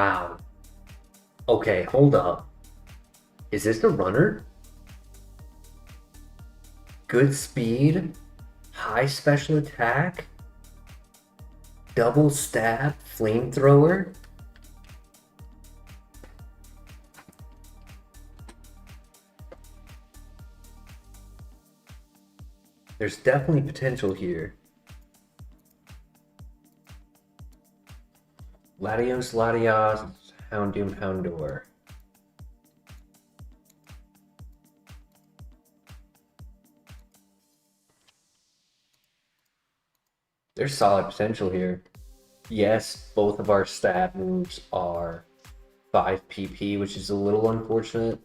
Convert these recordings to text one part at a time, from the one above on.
Wow. Okay, hold up. Is this the runner? Good speed, high special attack, double stab, flamethrower. There's definitely potential here. Latios, Latios, Houndoom, Houndour. There's solid potential here. Yes, both of our stab moves are 5 PP, which is a little unfortunate.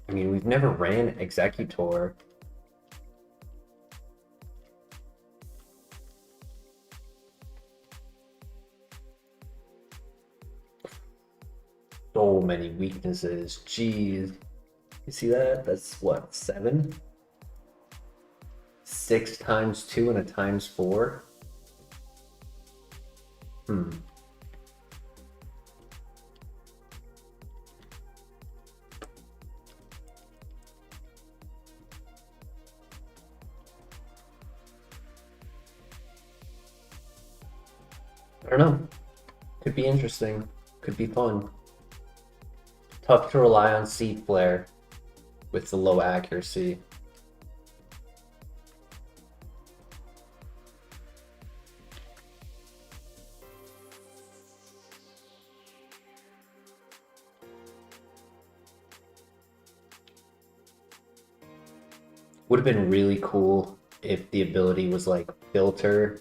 I mean, we've never ran Executor. So many weaknesses. Jeez. You see that? That's what, 7? 6 times 2 and a times 4? I don't know. Could be interesting. Could be fun. Tough to rely on Seed Flare with the low accuracy. Would have been really cool if the ability was like Filter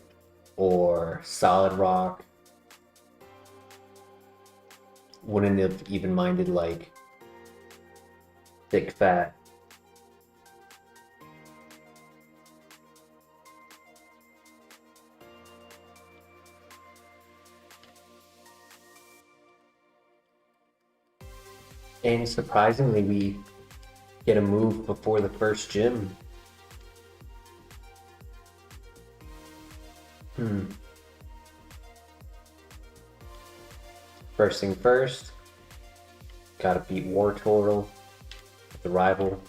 or Solid Rock. Wouldn't have even minded like Thick Fat. And surprisingly, we get a move before the first gym. First thing first, gotta beat Wartortle, the rival.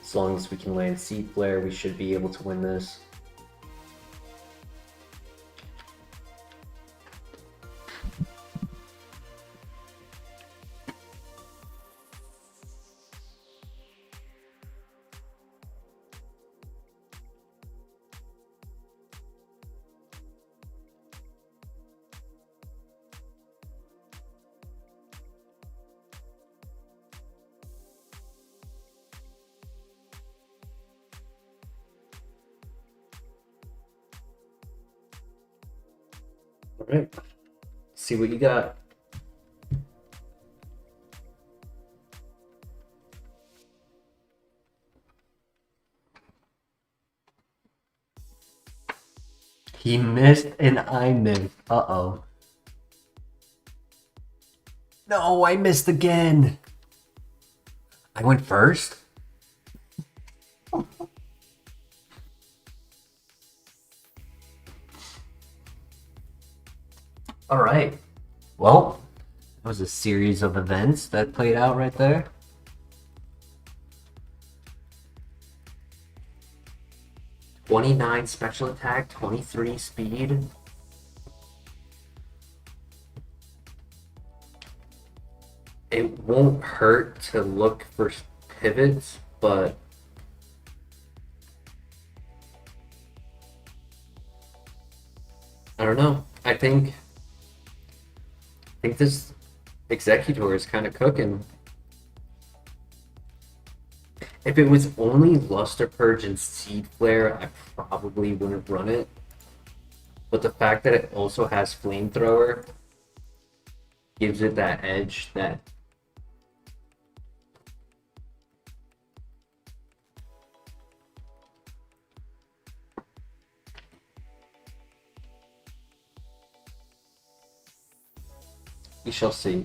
As long as we can land Seed Flare, we should be able to win this. All right, see what you got. He missed and I missed. Uh-oh. No, I missed again. I went first? All right. Well, that was a series of events that played out right there. "29 special attack, 23 speed. It won't hurt to look for pivots, but I don't know. I think this Executor is kind of cooking. If it was only Luster Purge and Seed Flare, I probably wouldn't run it. But the fact that it also has Flamethrower gives it that edge that we shall see.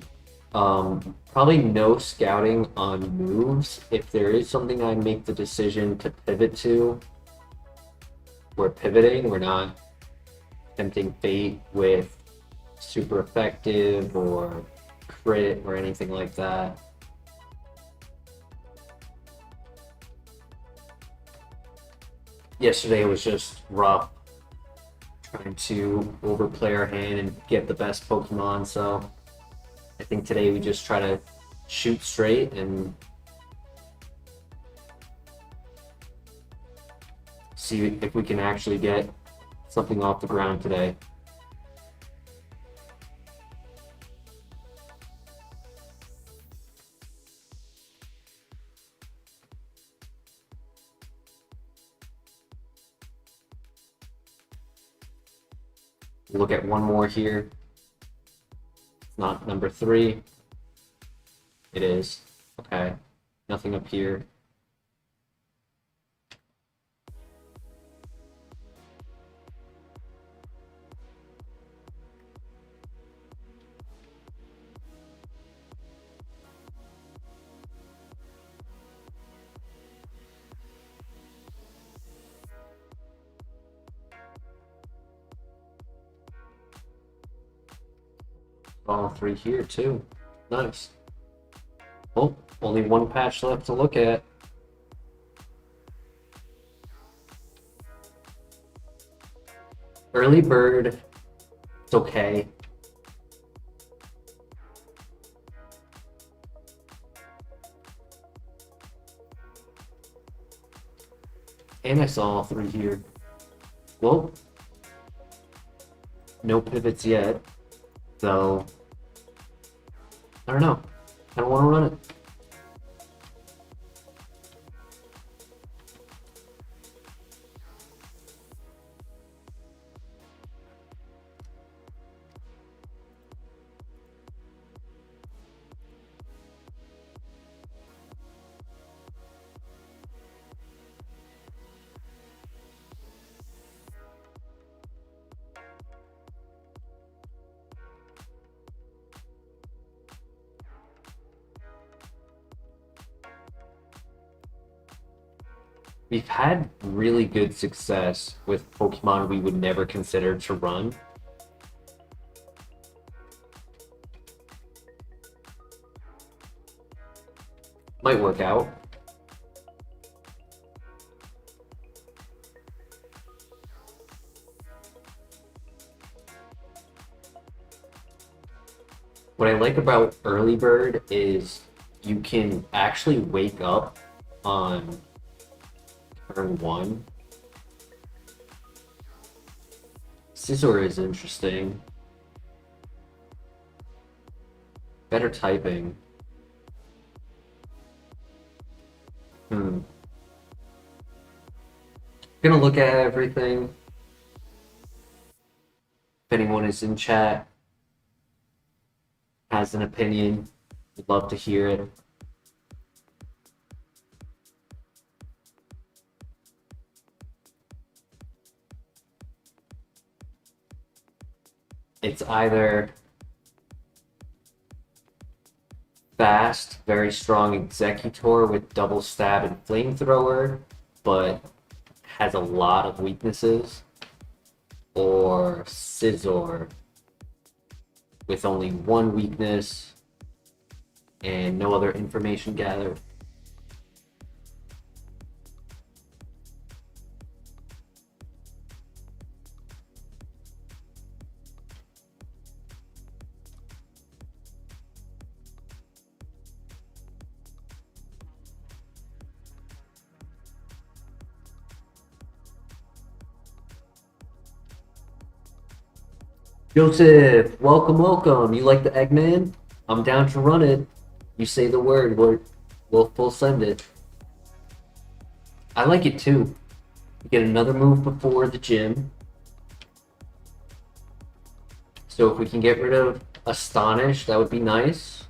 Probably no scouting on moves. If there is something I make the decision to pivot to, we're pivoting. We're not tempting fate with super effective or crit or anything like that. Yesterday was just rough, trying to overplay our hand and get the best Pokemon, so I think today we just try to shoot straight and see if we can actually get something off the ground today. Look at one more here. It's not number 3. It is. Okay. Nothing up here. All 3 here too. Nice. Oh, only one patch left to look at. Early bird, it's okay. And I saw all 3 here. Well, no pivots yet. So, I don't know. I don't want to run it. We've had really good success with Pokemon we would never consider to run. Might work out. What I like about Early Bird is you can actually wake up on turn 1. Scizor is interesting. Better typing. Gonna look at everything. If anyone is in chat, has an opinion, would love to hear it. It's either fast, very strong Executor with double stab and flamethrower, but has a lot of weaknesses, or Scizor with only one weakness and no other information gathered. Joseph, welcome, welcome. You like the Eggman? I'm down to run it. You say the word, we'll full send it. I like it too. You get another move before the gym. So if we can get rid of Astonish, that would be nice.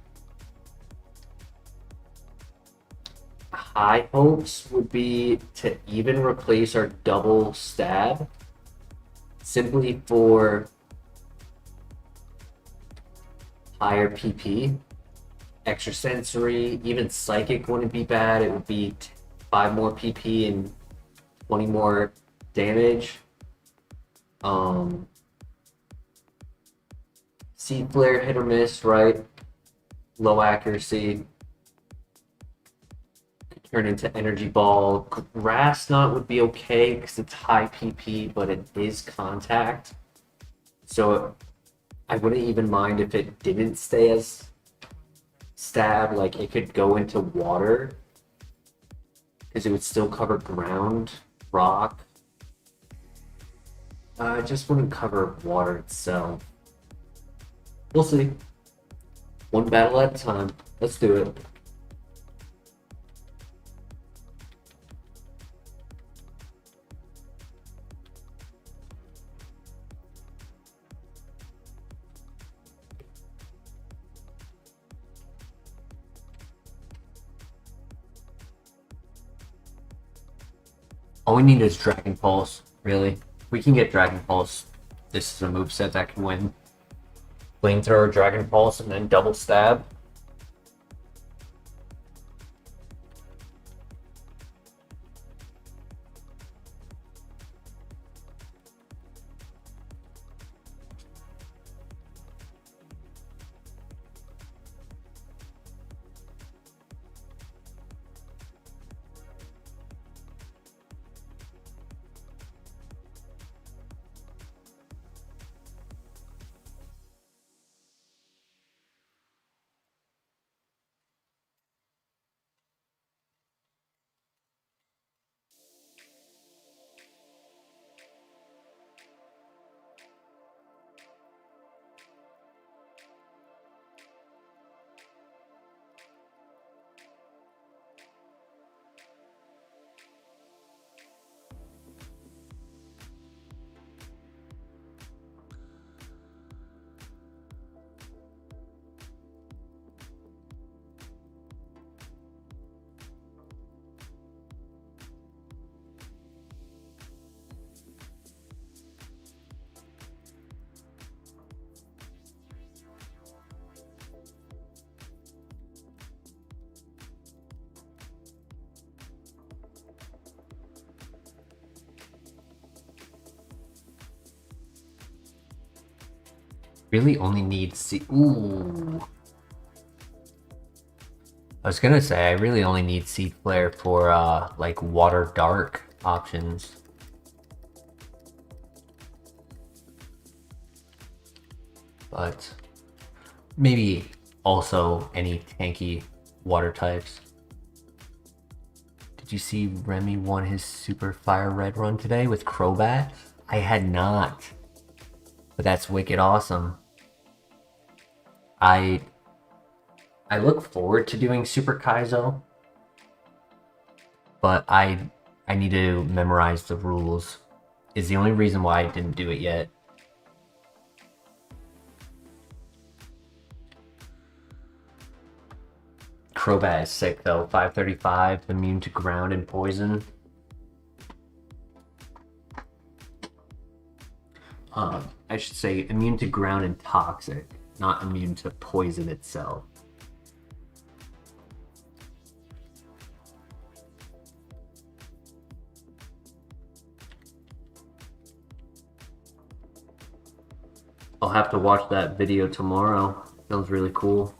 High hopes would be to even replace our double stab, simply for higher PP. Extrasensory, even Psychic wouldn't be bad. It would be 5 more PP and 20 more damage. Seed Flare, hit or miss, right? Low accuracy. Could turn into Energy Ball. Grass Knot would be okay because it's high PP, but it is contact. So I wouldn't even mind if it didn't stay as stab. Like, it could go into water because it would still cover ground, rock. I just wouldn't cover water itself. We'll see. One battle at a time. Let's do it. All we need is Dragon Pulse, really. If we can get Dragon Pulse, this is a moveset that can win. Flamethrower, Dragon Pulse, and then double stab. Really only need Ooh. I was gonna say, I really only need Seed Flare for, like, Water Dark options. But maybe also any tanky water types. Did you see Remy won his Super FireRed run today with Crobat? I had not. But that's wicked awesome. I look forward to doing Super Kaizo, but I need to memorize the rules. Is the only reason why I didn't do it yet. Crobat is sick though. 535, immune to ground and poison. I should say immune to ground and toxic, not immune to poison itself. I'll have to watch that video tomorrow. Sounds really cool.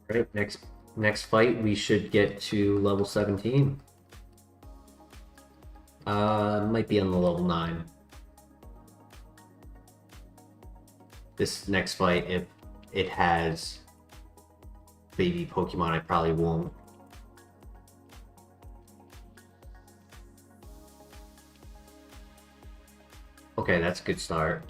Right, next fight we should get to level 17. Might be on the level 9. This next fight, if it has baby Pokemon, I probably won't. Okay, that's a good start.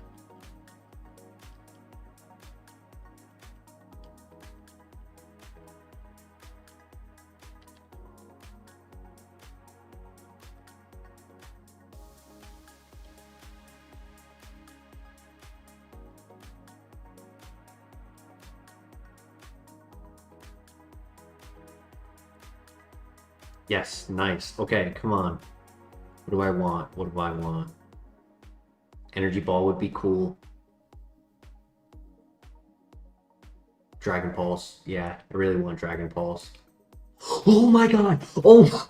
Yes, nice. Okay, come on. What do I want? What do I want? Energy Ball would be cool. Dragon Pulse. Yeah, I really want Dragon Pulse. Oh my god! Oh!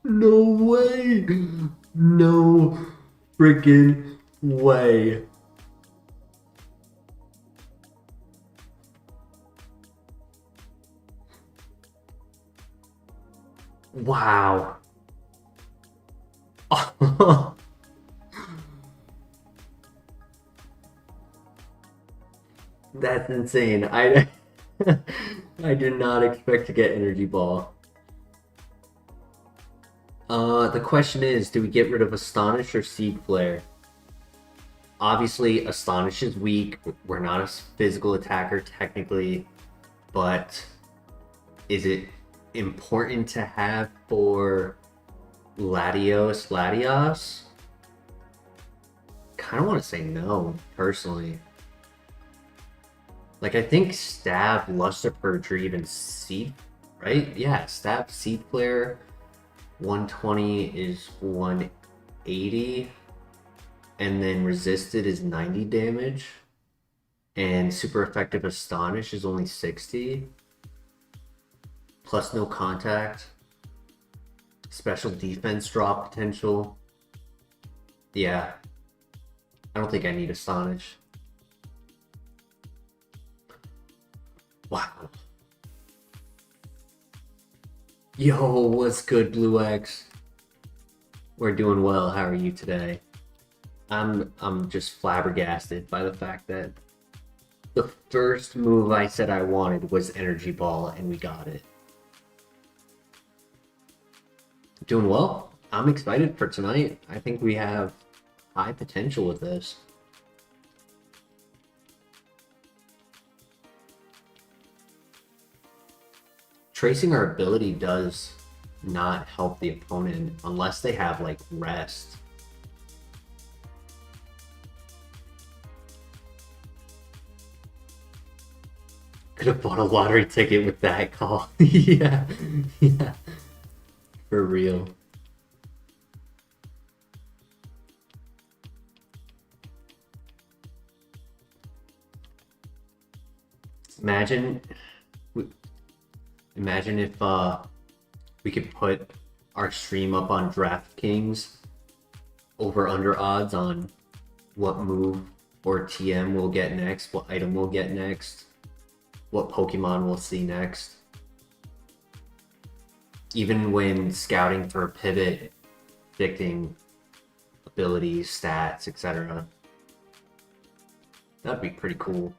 No way! No freaking way. Wow. That's insane. I did not expect to get Energy Ball. The question is, do we get rid of Astonish or Seed Flare? Obviously, Astonish is weak. We're not a physical attacker technically, but is it important to have for Latios? Kind of want to say no, personally. Like, I think Stab, Luster Purge, or even Seed, right? Yeah, Stab, Seed Flare, 120 is 180, and then Resisted is 90 damage, and Super Effective Astonish is only 60, plus no contact, special defense drop potential. Yeah, I don't think I need Astonish. Wow. Yo, what's good, Blue X? We're doing well. How are you today? I'm just flabbergasted by the fact that the first move I said I wanted was Energy Ball, and we got it. Doing well. I'm excited for tonight. I think we have high potential with this. Tracing our ability does not help the opponent unless they have like rest. Could have bought a lottery ticket with that call. Yeah, yeah, for real. Imagine Imagine if we could put our stream up on DraftKings over under odds on what move or TM we'll get next, what item we'll get next, what Pokemon we'll see next. Even when scouting for pivot, predicting abilities, stats, etc. That'd be pretty cool.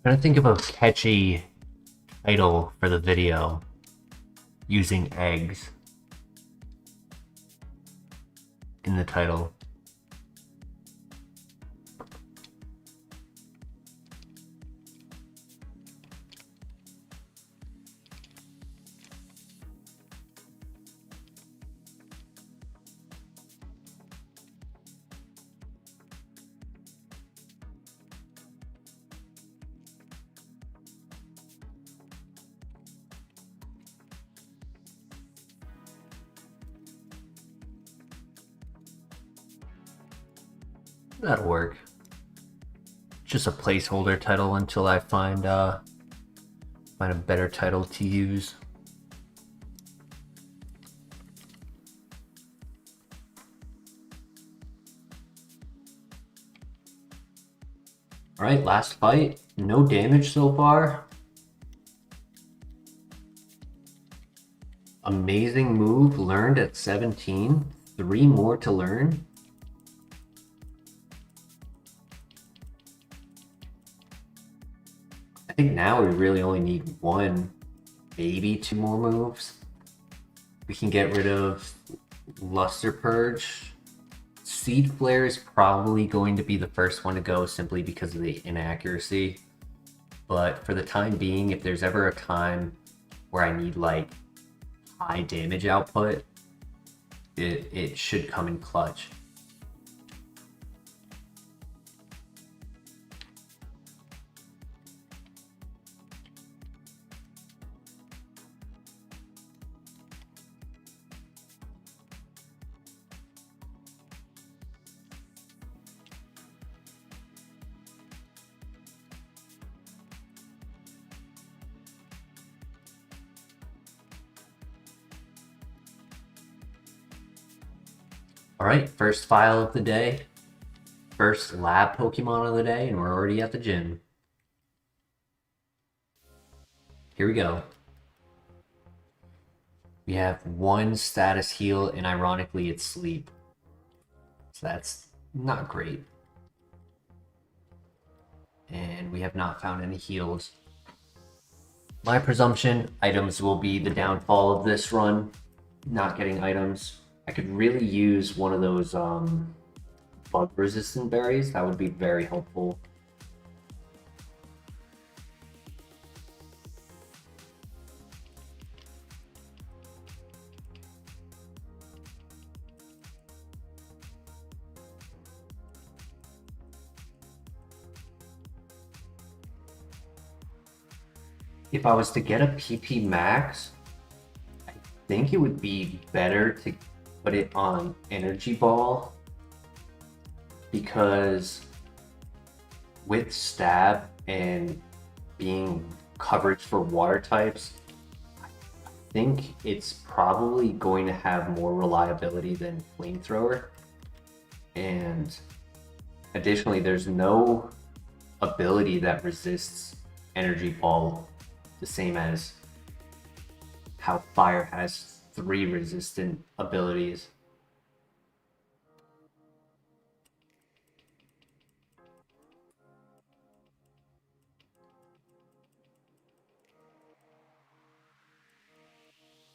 trying to think of a catchy title for the video using eggs in the title. That'll work. Just a placeholder title until I find a better title to use. Alright, last fight. No damage so far. Amazing move learned at 17. 3 more to learn. I think now we really only need 1, maybe 2 more moves. We can get rid of Luster Purge. Seed Flare is probably going to be the first one to go simply because of the inaccuracy. But for the time being, if there's ever a time where I need like high damage output, it should come in clutch. Alright, first file of the day. First lab Pokemon of the day, and we're already at the gym. Here we go. We have 1 status heal, and ironically it's sleep. So that's not great. And we have not found any heals. My presumption, items will be the downfall of this run. Not getting items. I could really use one of those bug resistant berries. That would be very helpful. If I was to get a PP max, I think it would be better to put it on Energy Ball, because with Stab and being coverage for water types, I think it's probably going to have more reliability than Flamethrower. And additionally, there's no ability that resists Energy Ball the same as how Fire has 3 resistant abilities.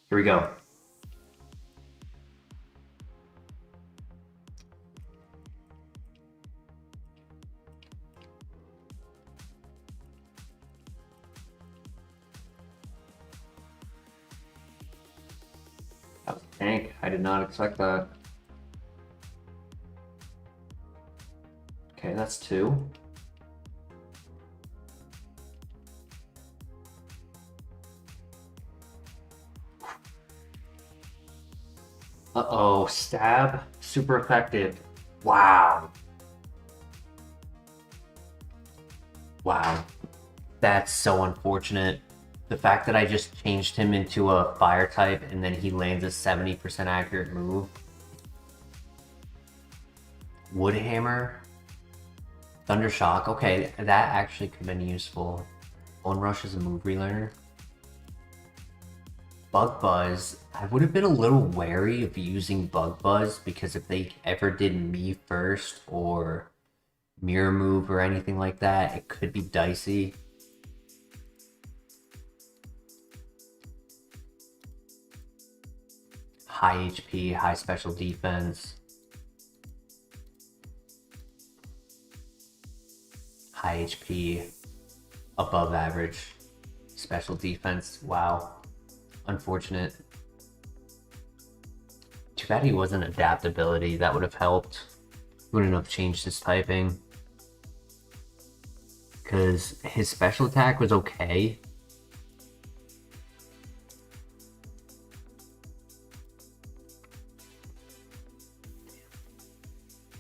Here we go. That was a tank. I did not expect that. Okay, that's 2. Uh-oh, Stab, super effective. Wow. Wow. That's so unfortunate. The fact that I just changed him into a fire type and then he lands a 70% accurate move. Woodhammer. Thundershock. Okay, that actually could have been useful. Bone Rush is a move relearner. Bug Buzz. I would have been a little wary of using Bug Buzz because if they ever did me first or mirror move or anything like that, it could be dicey. high HP, high special defense, high HP, above average special defense. Wow. Unfortunate. Too bad he wasn't adaptability. That would have helped. Wouldn't have changed his typing. Because his special attack was okay.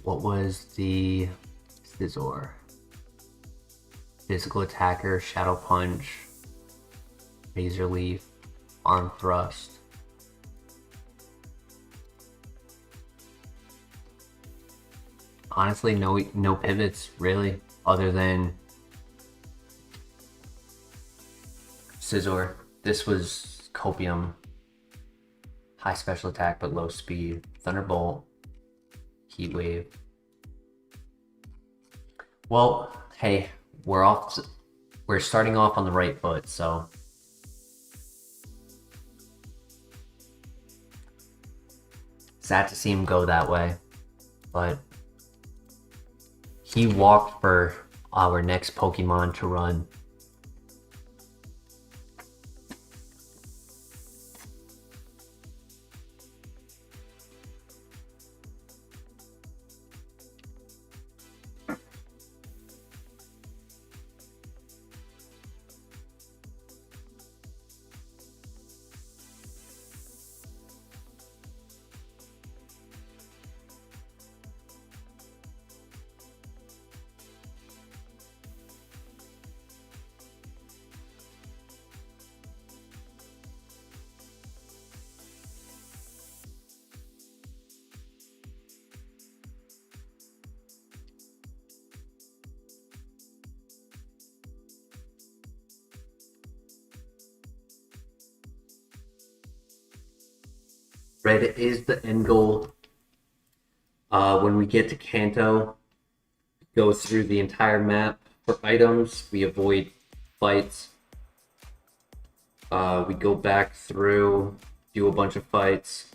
What was the Scizor? Physical attacker, Shadow Punch, Razor Leaf, Arm Thrust. Honestly, no pivots really, other than Scizor. This was Copium. High special attack but low speed. Thunderbolt. Heat Wave. Well, hey, we're starting off on the right foot, so sad to see him go that way, but he walked for our next Pokemon to run. Red is the end goal. When we get to Kanto, go through the entire map for items. We avoid fights. We go back through, do a bunch of fights.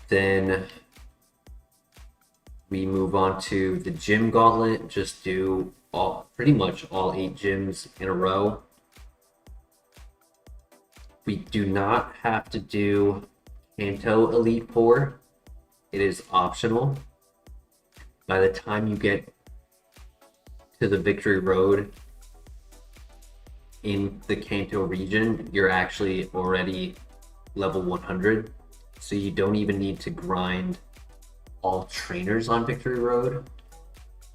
Then we move on to the gym gauntlet. Just do pretty much all 8 gyms in a row. We do not have to do Kanto Elite Four. It is optional. By the time you get to the Victory Road in the Kanto region, you're actually already level 100. So you don't even need to grind all trainers on Victory Road.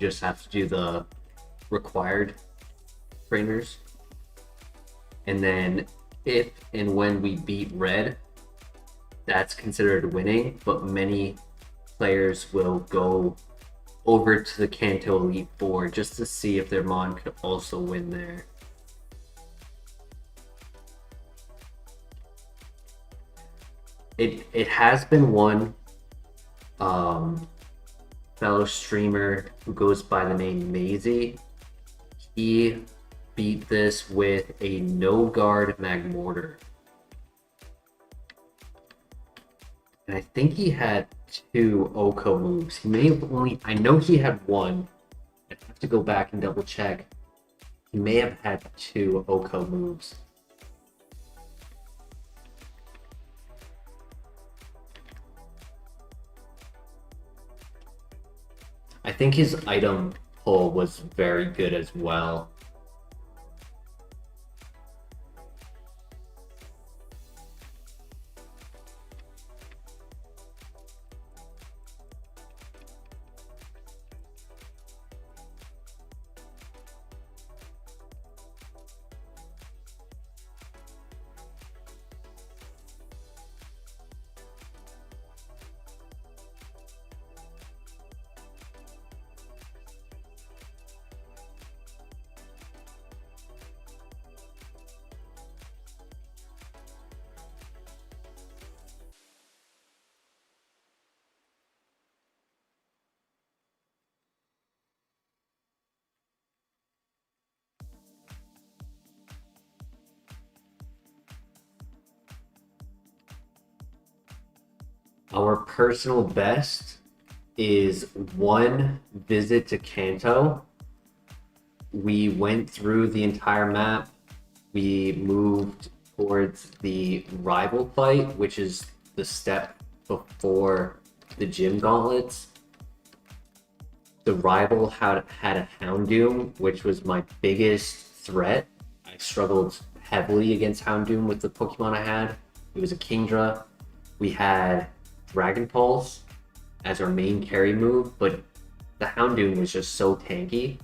You just have to do the required trainers. And then if and when we beat Red, that's considered winning, but many players will go over to the Kanto Elite Four just to see if their Mon could also win there. It has been won. Fellow streamer who goes by the name Maisie, he beat this with a no guard Magmortar. And I think he had 2 Oko moves. He may have only, I know he had 1. I have to go back and double check. He may have had 2 Oko moves. I think his item pull was very good as well. Our personal best is one visit to Kanto. We went through the entire map. We moved towards the rival fight, which is the step before the gym gauntlets. The rival had a Houndoom, which was my biggest threat. I struggled heavily against Houndoom with the Pokemon I had. It was a Kingdra. We had Dragon Pulse as our main carry move, but the Houndoom was just so tanky.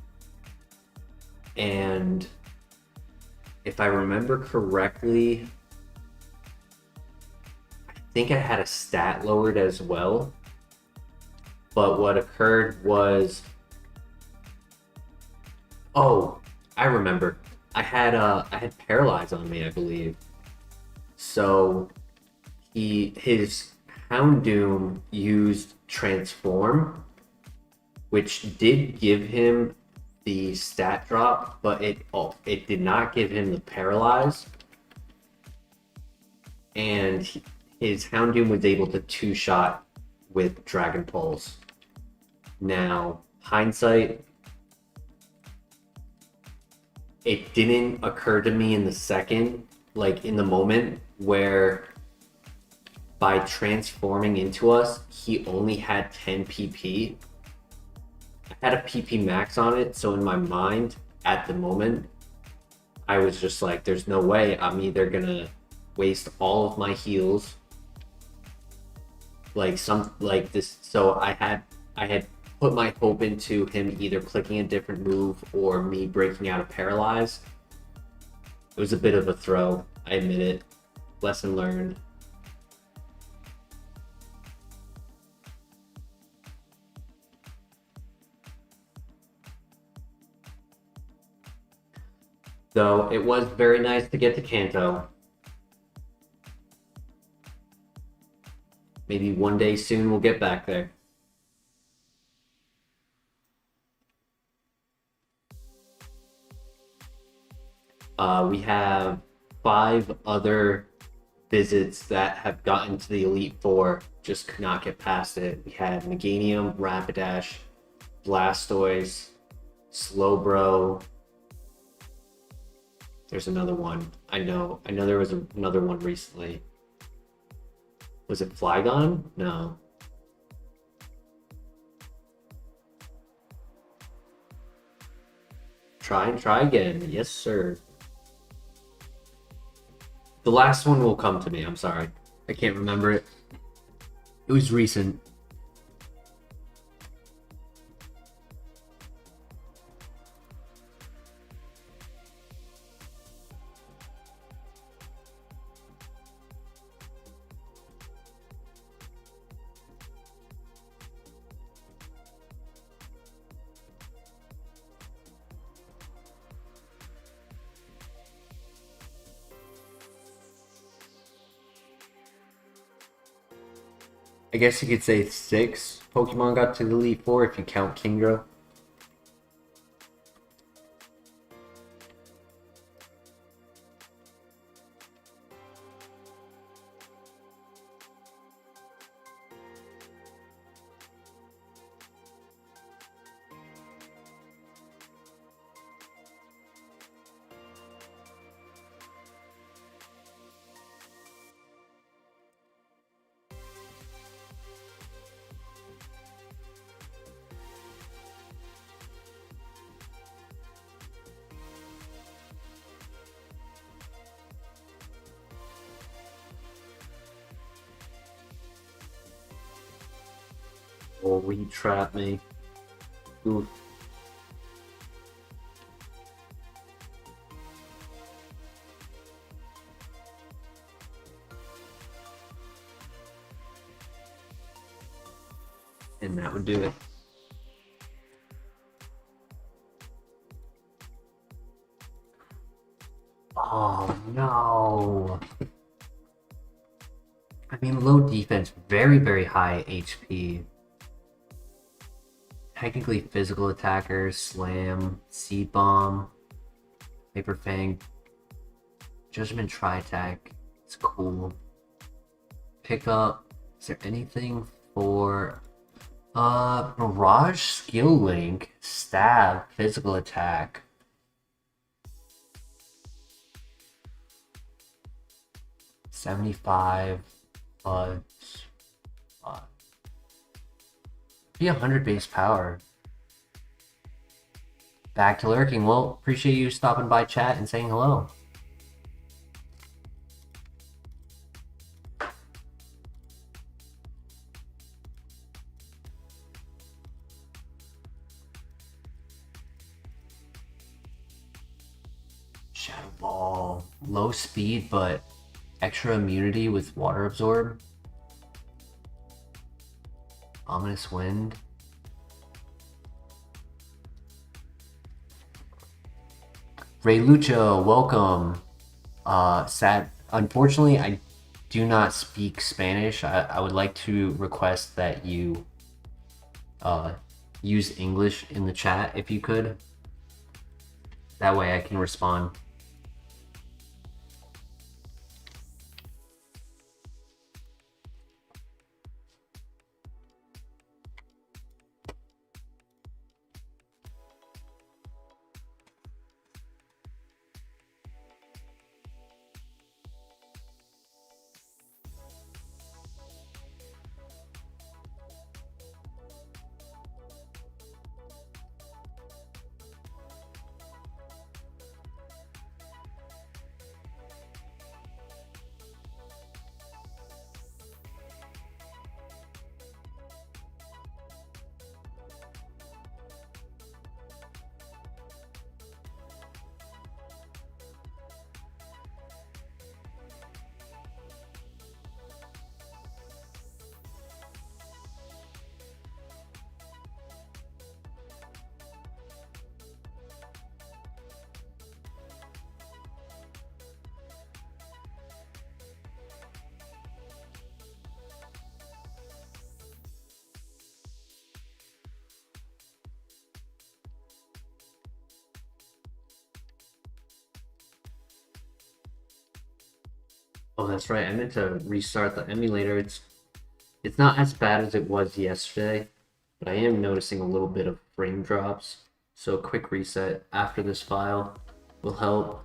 And if I remember correctly, I think I had a stat lowered as well. But what occurred was, oh, I remember. I had Paralyze on me, I believe. So his Houndoom used Transform, which did give him the stat drop, but it did not give him the Paralyze. And his Houndoom was able to two-shot with Dragon Pulse. Now, hindsight, it didn't occur to me in the second, like in the moment, where by transforming into us, he only had 10 PP. I had a PP max on it, so in my mind, at the moment, I was just like, there's no way I'm either gonna waste all of my heals, like this. So I had put my hope into him either clicking a different move or me breaking out of Paralyze. It was a bit of a throw, I admit it. Lesson learned. Though it was very nice to get to Kanto. Maybe one day soon we'll get back there. We have 5 other visits that have gotten to the Elite Four, just could not get past it. We had Meganium, Rapidash, Blastoise, Slowbro. There's another one. I know there was another one recently. Was it Flygon? No. Try again. Yes, sir. The last one will come to me. I'm sorry. I can't remember it. It was recent. I guess you could say 6 Pokemon got to the Elite Four if you count Kingdra. Or he trapped me. Oof. And that would do it. Oh no. I mean, low defense, very, very high HP. Technically physical attacker, slam, seed bomb, paper fang, judgment tri-attack. It's cool. Pick up, Is there anything for Mirage skill link, stab, physical attack? 75 plus be 100 base power. Back to lurking. Well, appreciate you stopping by chat and saying hello. Shadow Ball. Low speed, but extra immunity with water absorb. Ominous Wind. Ray Lucha, welcome. Sad. Unfortunately, I do not speak Spanish. I would like to request that you use English in the chat if you could. That way I can respond. Oh, that's right. I meant to restart the emulator. It's not as bad as it was yesterday, but I am noticing a little bit of frame drops. So a quick reset after this file will help.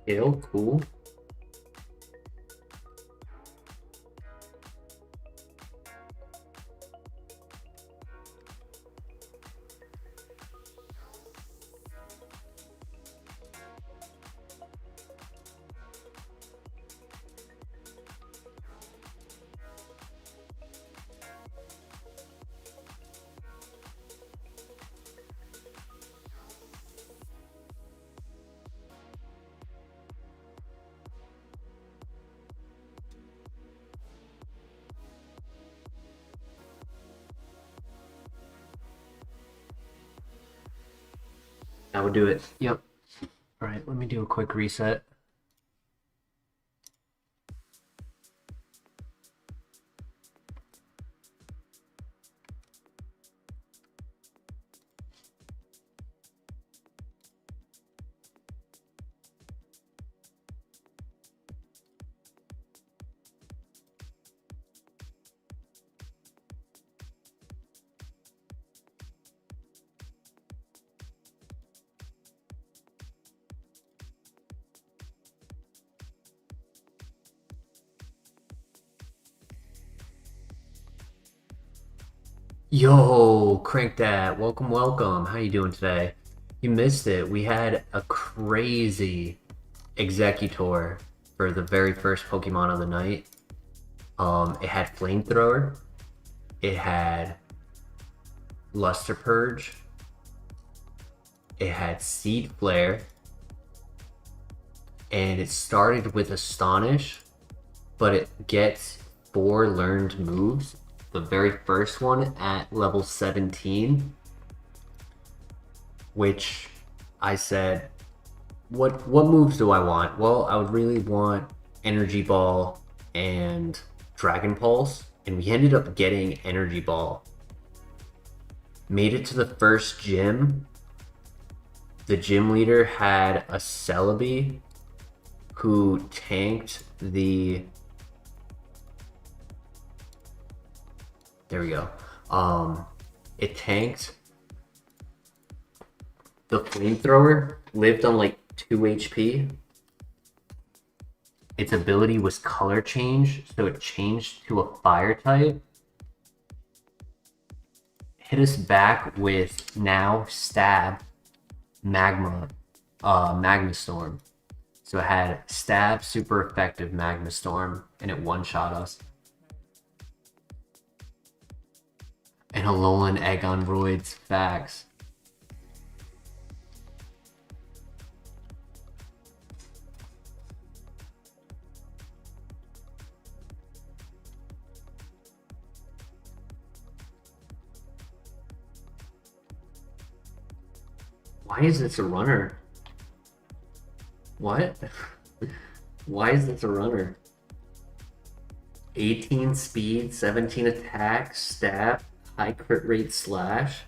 Scale, cool. That would do it. Yep. All right, let me do a quick reset. Yo, crank that. Welcome, welcome. How you doing today? You missed it. We had a crazy executor for the very first Pokemon of the night. It had Flamethrower, it had Luster Purge, it had Seed Flare, and it started with Astonish, but it gets 4 learned moves. The very first one at level 17, which I said, what moves do I want? Well, I would really want Energy Ball and Dragon Pulse, and we ended up getting Energy Ball. Made it to the first gym. The gym leader had a Celebi who tanked the... There we go. It tanked the Flamethrower, lived on like 2 HP. Its ability was color change, so it changed to a fire type. Hit us back with now Stab, Magma Storm. So it had Stab, super effective Magma Storm, and it one-shot us. And Alolan Egg on Roids, facts. Why is this a runner? What? Why is this a runner? 18 speed, 17 attack, stab, high crit rate slash,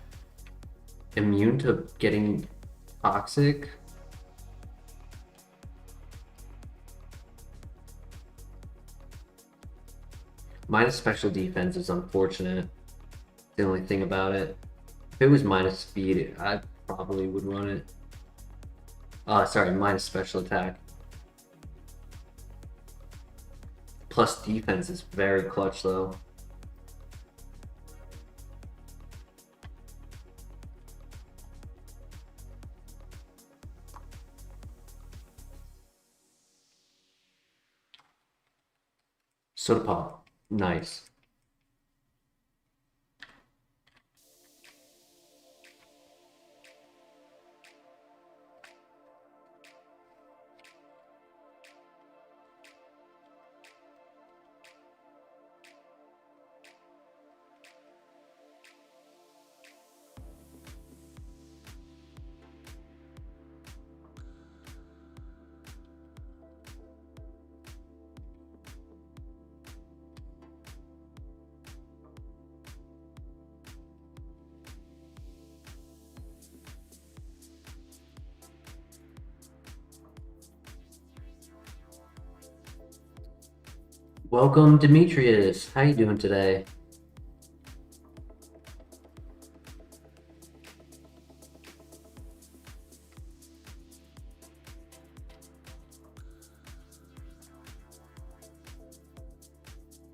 immune to getting toxic. Minus special defense is unfortunate. The only thing about it. If it was minus speed, I probably would run it. Sorry, minus special attack. Plus defense is very clutch though. Soda Pop, nice. Welcome, Demetrius. How you doing today?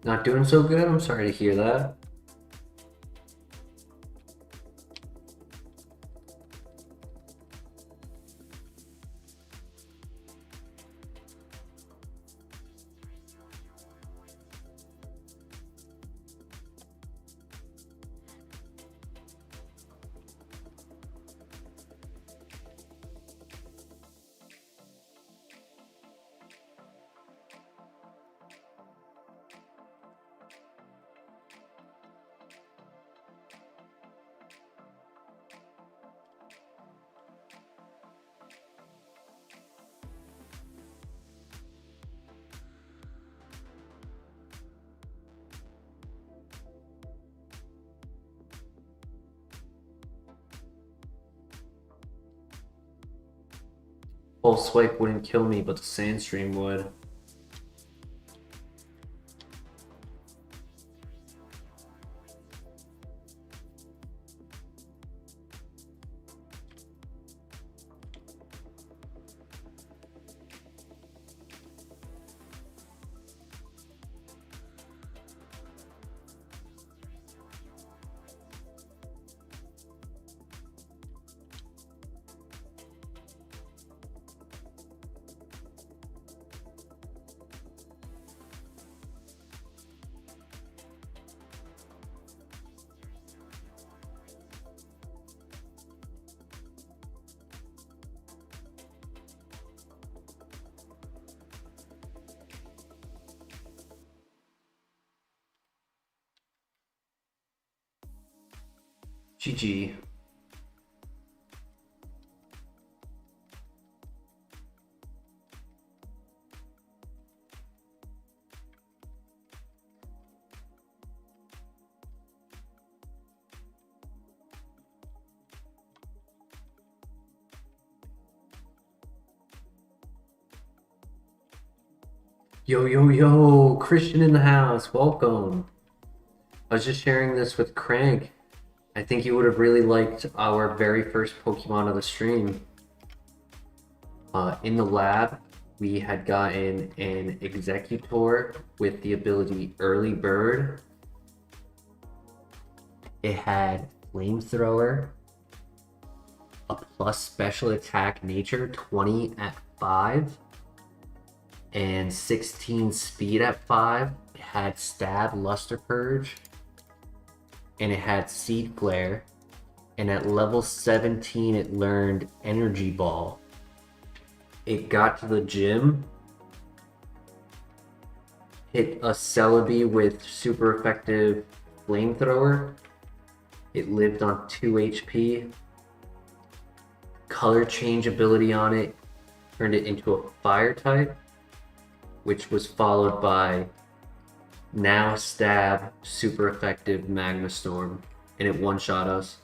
Not doing so good? I'm sorry to hear that. Pulse Swipe wouldn't kill me, but the Sandstream would. GG. Yo, yo, yo, Christian in the house, welcome. I was just sharing this with Craig. I think you would have really liked our very first Pokemon of the stream. In the lab, we had gotten an Executor with the ability Early Bird. It had Flamethrower, a plus special attack nature, 20 at 5, and 16 speed at 5. It had Stab, Luster Purge, and it had Seed Flare. And at level 17, it learned Energy Ball. It got to the gym, hit a Celebi with super effective Flamethrower. It lived on 2 HP. Color change ability on it turned it into a fire type, which was followed by now Stab, super effective Magma Storm, and it one-shot us.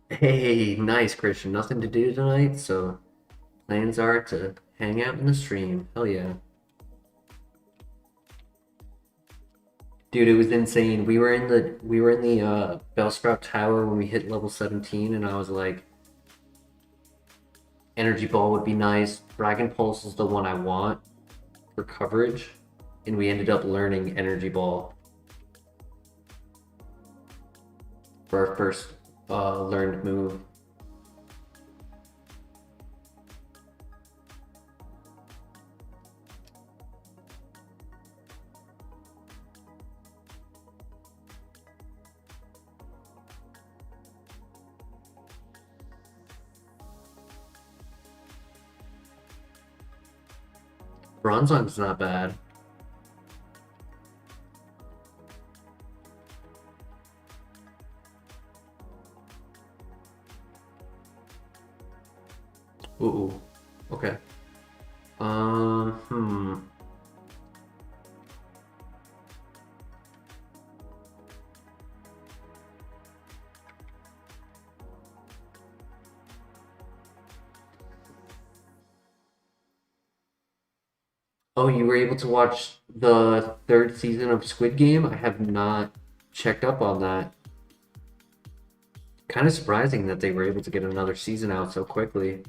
Hey, nice, Christian. Nothing to do tonight, so plans are to hang out in the stream. Hell yeah. Dude, it was insane. We were in the Bellsprout Tower when we hit level 17, and I was like, Energy Ball would be nice. Dragon Pulse is the one I want for coverage, and we ended up learning Energy Ball for our first learned move. Bronzong's not bad. Ooh, okay. Oh, you were able to watch the 3rd season of Squid Game? I have not checked up on that. Kind of surprising that they were able to get another season out so quickly.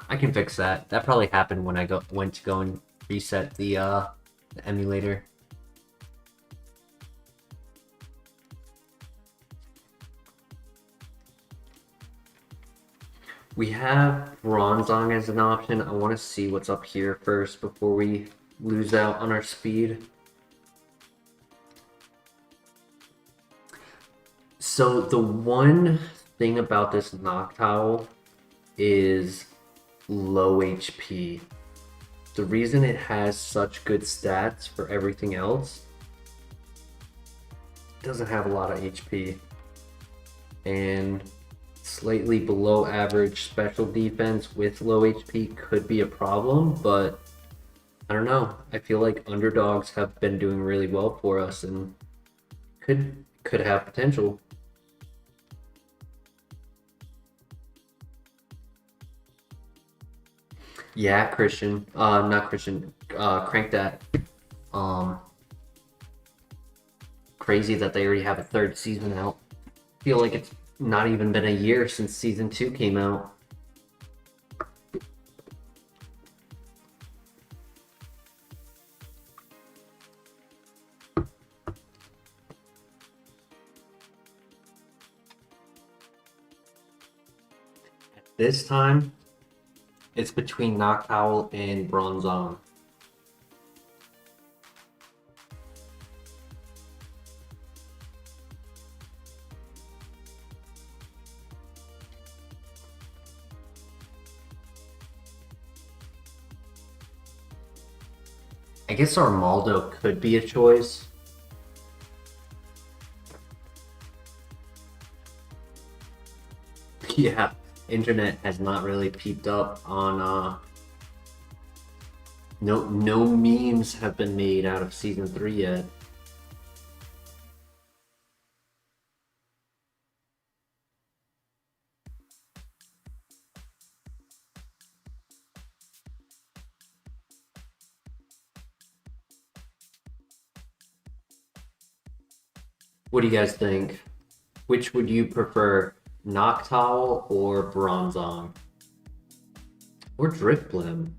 I can fix that. That probably happened when I went to go and reset the emulator. We have Bronzong as an option. I want to see what's up here first before we lose out on our speed. So the one thing about this Noctowl is low HP. The reason it has such good stats for everything else, it doesn't have a lot of HP. And slightly below average special defense with low HP could be a problem, but I don't know. I feel like underdogs have been doing really well for us and could have potential. Yeah, Christian. Not Christian. Crank that. Crazy that they already have a 3rd season out. Feel like it's not even been a year since season 2 came out. At this time, it's between Noctowl and Bronzong. I guess Armaldo could be a choice. Yeah, internet has not really peeped up on no memes have been made out of season 3 yet. What do you guys think? Which would you prefer, Noctowl or Bronzong? Or Drifblim?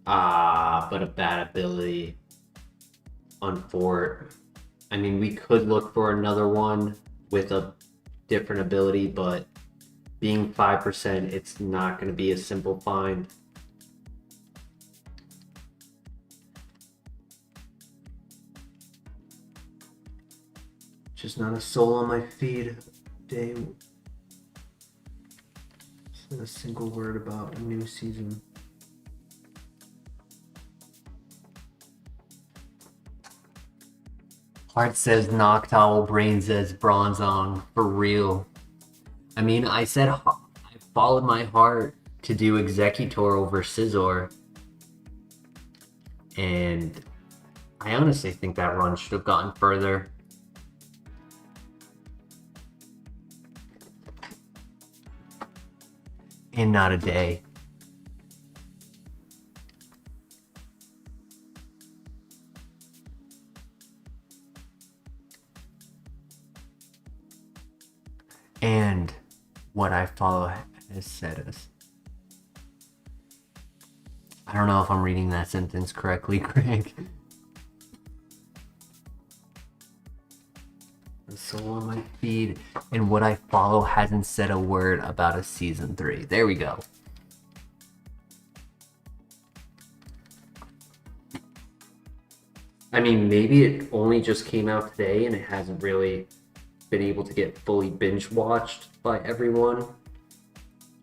Ah, but a bad ability on Fort. I mean, we could look for another one with a different ability, but being 5%, it's not going to be a simple find. Just not a soul on my feed today. Not a single word about a new season. Heart says Noctowl, Brain says Bronzong. For real. I mean, I said I followed my heart to do Executor over Scizor. And I honestly think that run should have gotten further. And not a day. And what I follow has said us. I don't know if I'm reading that sentence correctly, Craig. So on my feed, and what I follow hasn't said a word about a season 3. There we go. I mean, maybe it only just came out today and it hasn't really been able to get fully binge watched by everyone.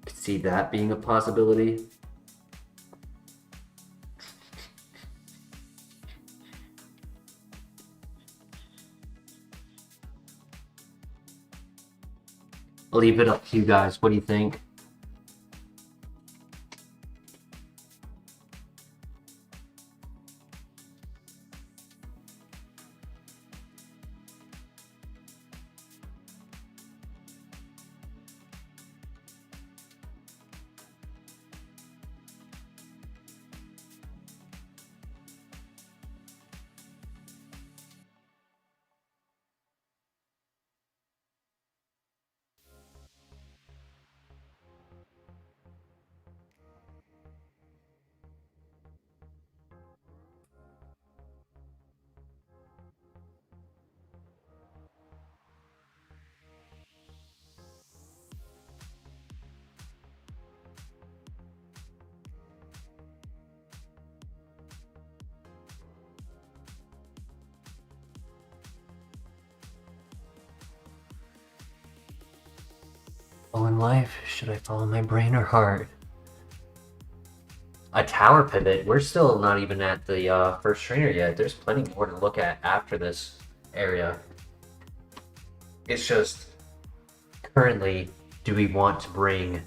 Could see that being a possibility. I'll leave it up to you guys. What do you think? Oh, in life, should I follow my brain or heart? A tower pivot. We're still not even at the first trainer yet. There's plenty more to look at after this area. It's just, currently, do we want to bring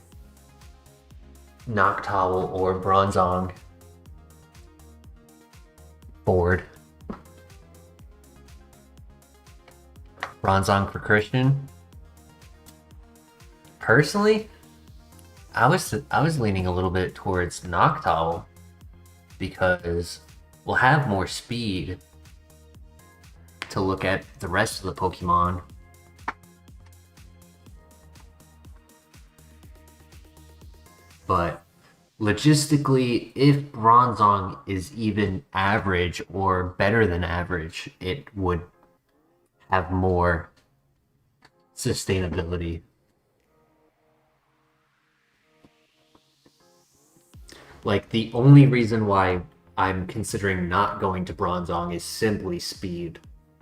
Noctowl or Bronzong forward? Bronzong for Christian? Personally, I was leaning a little bit towards Noctowl because we'll have more speed to look at the rest of the Pokemon. But logistically, if Bronzong is even average or better than average, it would have more sustainability. Like, the only reason why I'm considering not going to Bronzong is simply speed.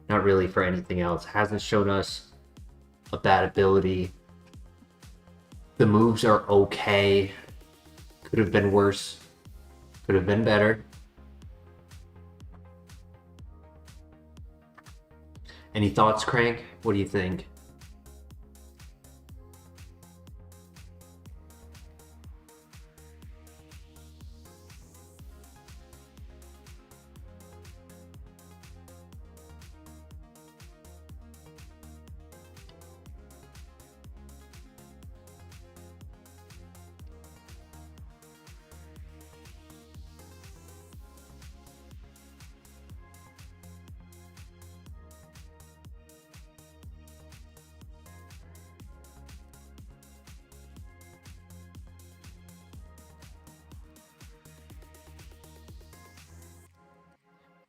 Not really for anything else. Hasn't shown us a bad ability. The moves are okay. Could have been worse. Could have been better. Any thoughts, Crank? What do you think?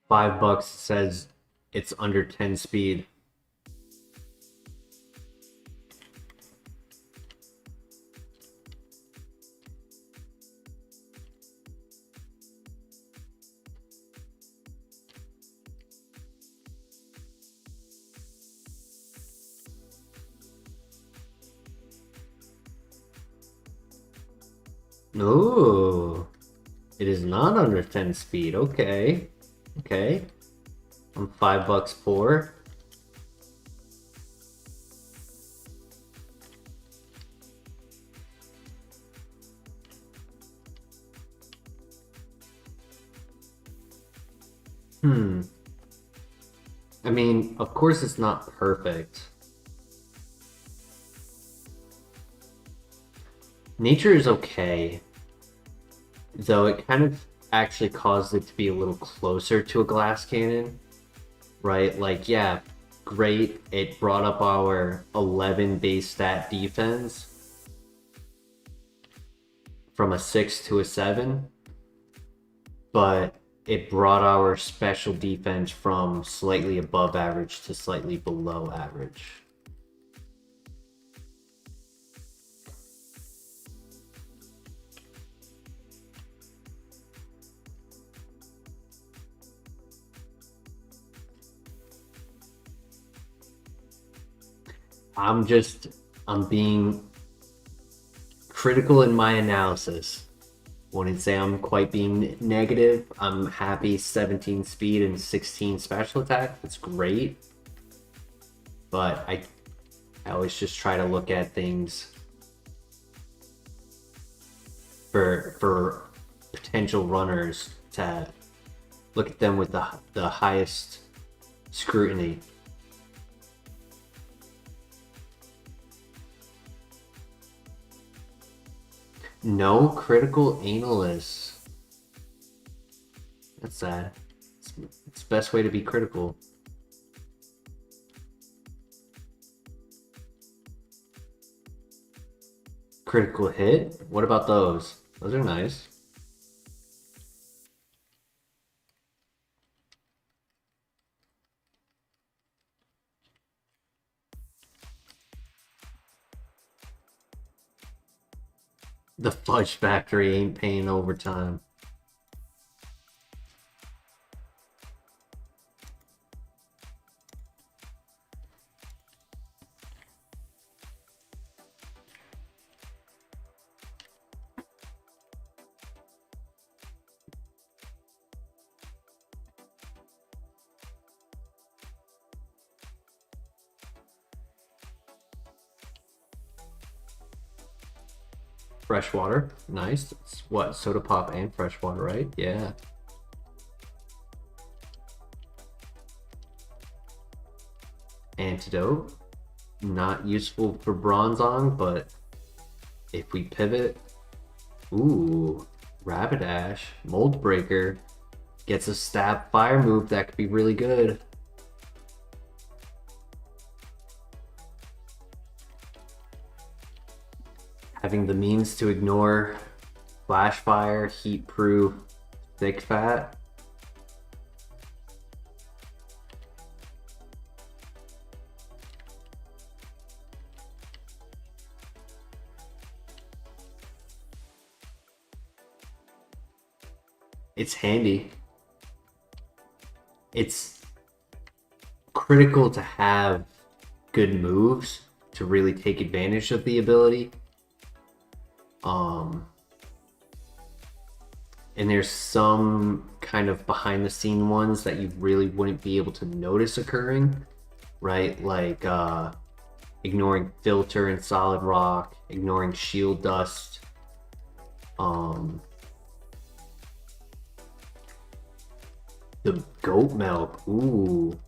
$5 says it's under 10 speed. Ooh, it is not under 10 speed. Okay. Okay. I'm $5 poor. I mean, of course it's not perfect. Nature is okay, though it kind of actually caused it to be a little closer to a glass cannon, right? Like, yeah, great. It brought up our 11 base stat defense from a 6 to a 7, but it brought our special defense from slightly above average to slightly below average. I'm being critical in my analysis. Wouldn't say I'm quite being negative. I'm happy 17 speed and 16 special attack. That's great. But I always just try to look at things for potential runners, to look at them with the highest scrutiny. No critical analysts. That's sad. It's the best way to be critical. Critical hit? What about those? Those are nice. The Fudge Factory ain't paying overtime. Freshwater, nice. It's what, soda pop and freshwater, right? Yeah. Antidote, not useful for Bronzong, but if we pivot, ooh, Rapidash, Mold Breaker, gets a stab fire move that could be really good. Having the means to ignore Flash Fire, Heat Proof, Thick Fat. It's handy. It's critical to have good moves to really take advantage of the ability. And there's some kind of behind the scene ones that you really wouldn't be able to notice occurring. right? Like ignoring filter and solid rock, ignoring shield dust. The goat milk. Ooh.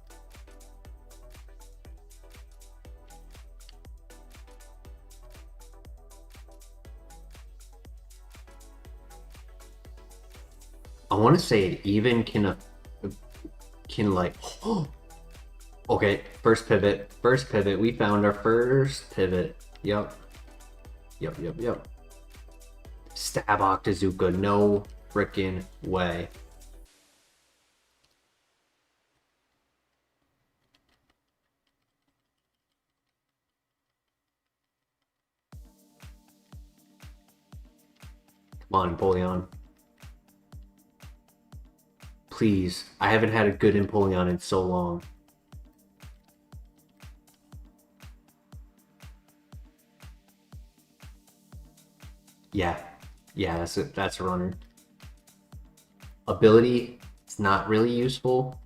I want to say it even can like. Okay, first pivot. First pivot. We found our first pivot. Yep. Yep. Stab Octazooka. No freaking way. Come on, Empoleon. Please. I haven't had a good Empoleon in so long. Yeah, that's a runner. Ability, it's not really useful,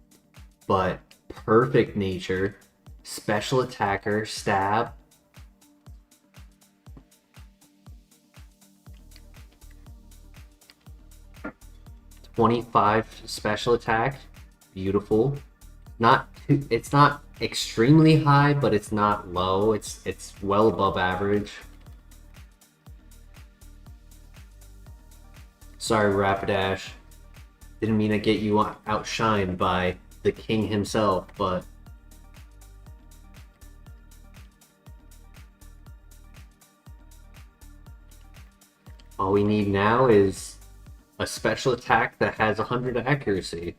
but perfect nature, special attacker, stab. "25 special attack, beautiful. It's not extremely high, but it's not low. It's well above average. Sorry, Rapidash. Didn't mean to get you outshined by the king himself, but all we need now is a special attack that has 100 accuracy.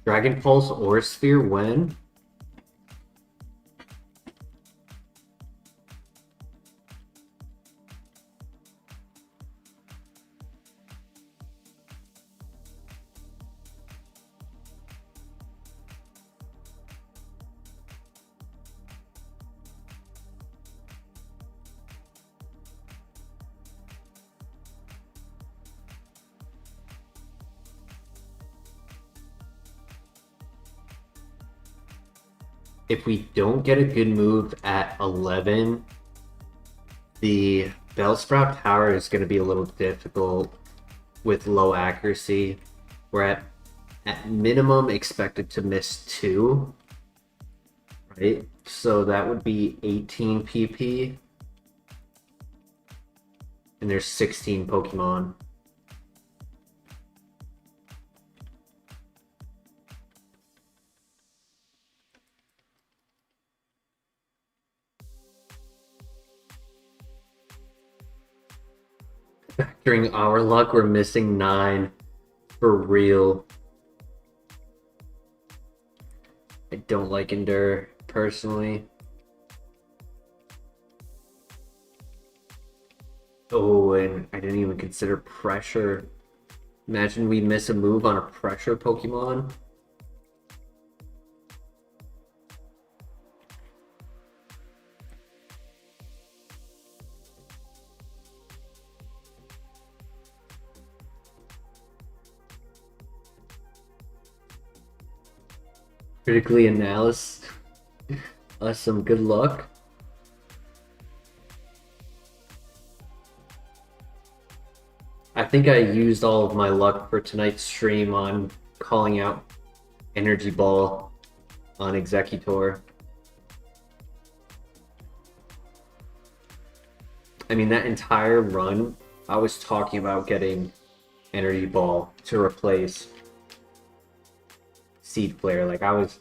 Dragon Pulse or Sphere when? If we don't get a good move at 11, the Bellsprout Tower is going to be a little difficult with low accuracy. We're at minimum expected to miss 2, right? So that would be 18 PP. And there's 16 Pokemon. Factoring our luck, we're missing 9 for real. I don't like Endure personally. Oh, and I didn't even consider pressure. Imagine we miss a move on a pressure Pokemon. Critically analysis. Some good luck. I think I used all of my luck for tonight's stream on calling out Energy Ball on Executor. I mean, that entire run, I was talking about getting Energy Ball to replace Seed Flare. Like I was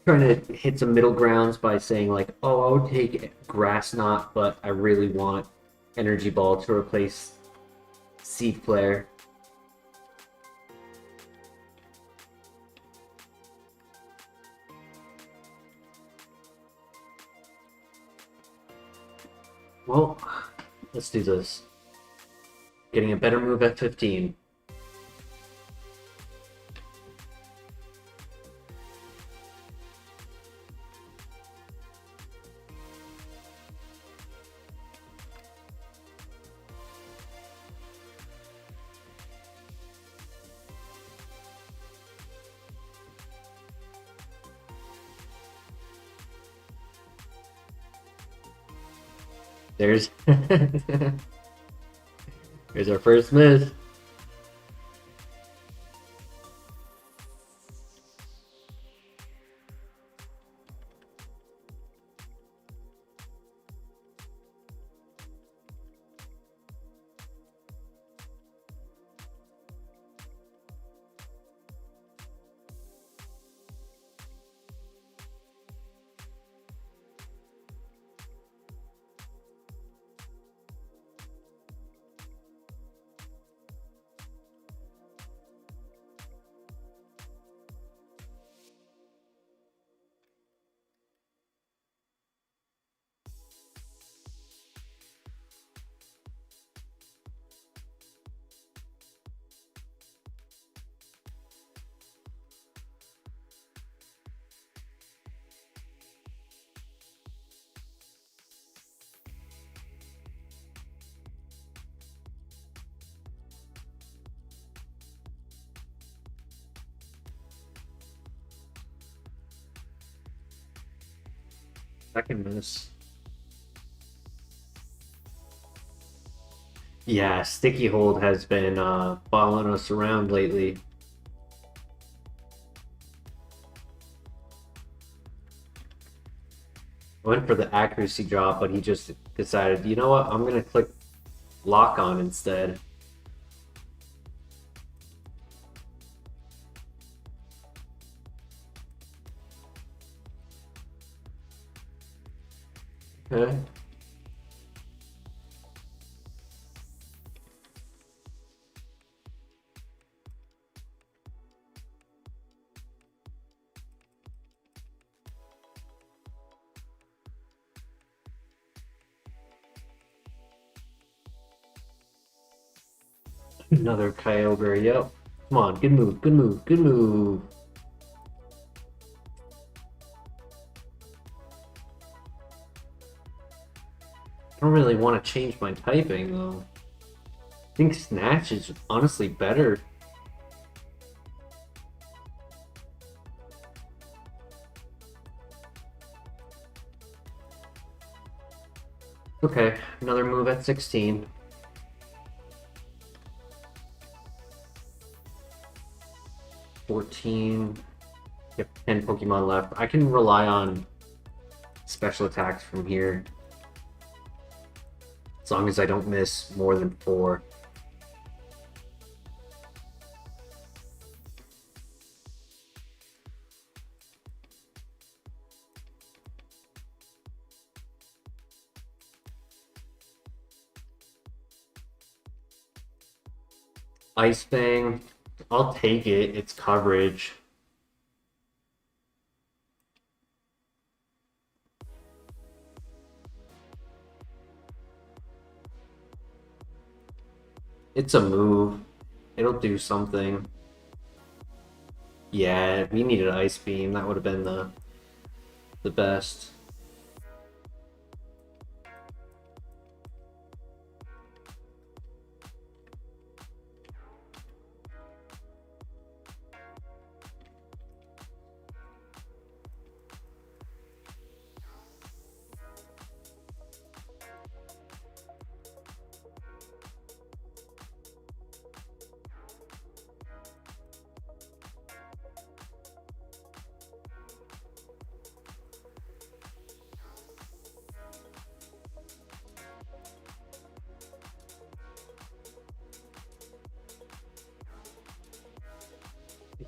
trying to hit some middle grounds by saying like, oh, I would take Grass Knot, but I really want Energy Ball to replace Seed Flare. Well, let's do this. Getting a better move at 15. There's there's our first miss. Second miss. Yeah, Sticky Hold has been following us around lately. Went for the accuracy drop, but he just decided, you know what, I'm gonna click lock on instead. Okay. Another Kyogre, yep. Come on, good move, good move, good move. I don't really want to change my typing though. I think Snatch is honestly better. Okay, another move at 16. Yep, 10 Pokemon left. I can rely on special attacks from here. As long as I don't miss more than 4. Ice Fang, I'll take it. It's coverage. It's a move. It'll do something. Yeah, we needed Ice Beam. That would have been the best.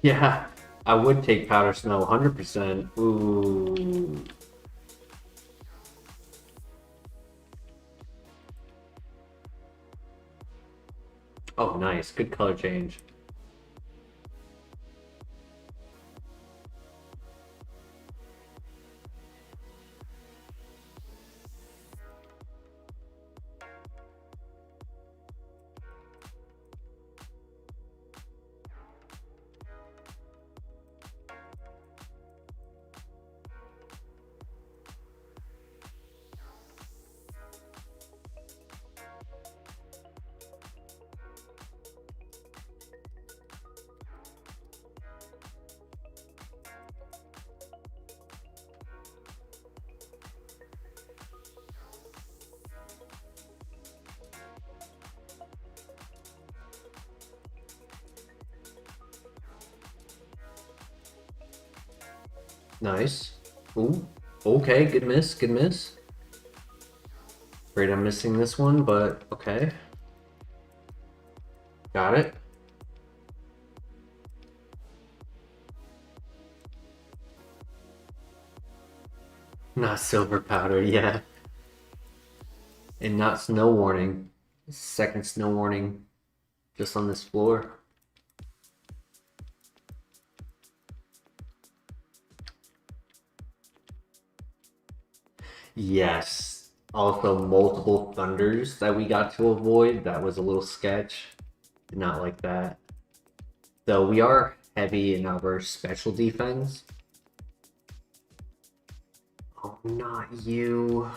Yeah, I would take Powder Snow 100%. Ooh. Oh, nice. Good color change. Nice. Ooh. Okay, good miss, good miss. Great, I'm missing this one, but okay. Got it. Not silver powder, yeah. And not snow warning. Second snow warning just on this floor. Yes. Also, multiple thunders that we got to avoid. That was a little sketch. Did not like that. Though we are heavy in our special defense. Oh, not you.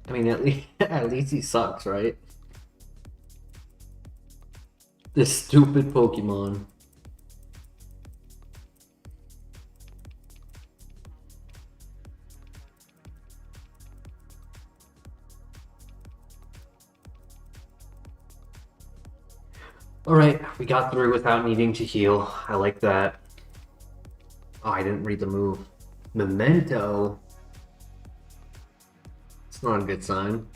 I mean, at least he sucks, right? This stupid Pokemon. Alright, we got through without needing to heal. I like that. Oh, I didn't read the move. Memento? It's not a good sign.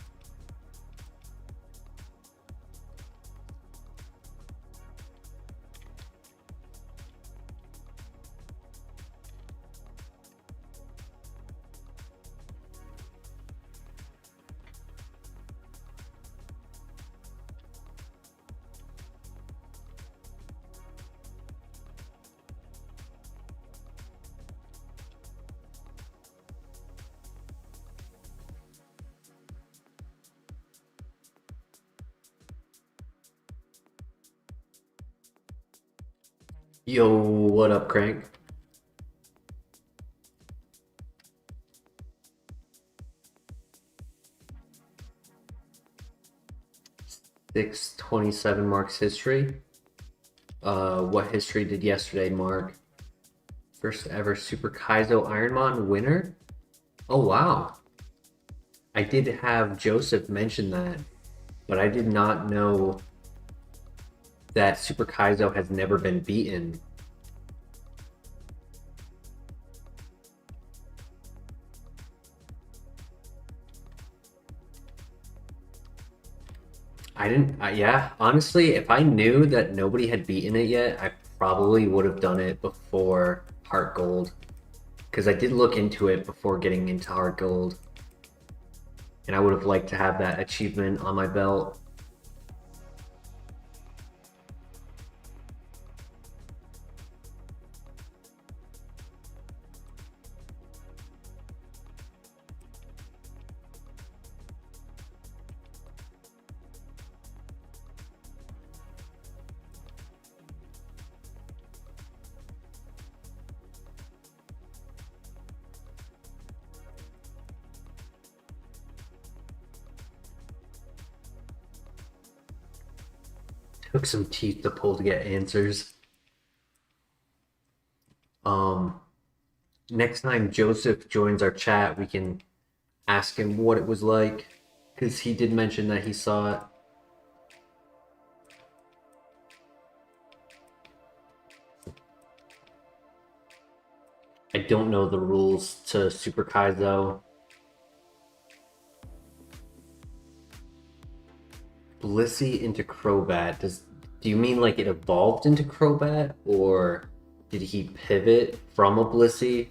Yo, what up, Crank? $6.27 marks history. What history did yesterday mark? First ever Super Kaizo IronMon winner? Oh, wow. I did have Joseph mention that, but I did not know that Super Kaizo has never been beaten. Yeah, honestly, if I knew that nobody had beaten it yet, I probably would have done it before HeartGold. Because I did look into it before getting into HeartGold. And I would have liked to have that achievement on my belt. Took some teeth to pull to get answers. Next time Joseph joins our chat, we can ask him what it was like, because he did mention that he saw it. I don't know the rules to Super Kaizo. Blissey into Crobat. Do you mean like it evolved into Crobat, or did he pivot from a Blissey?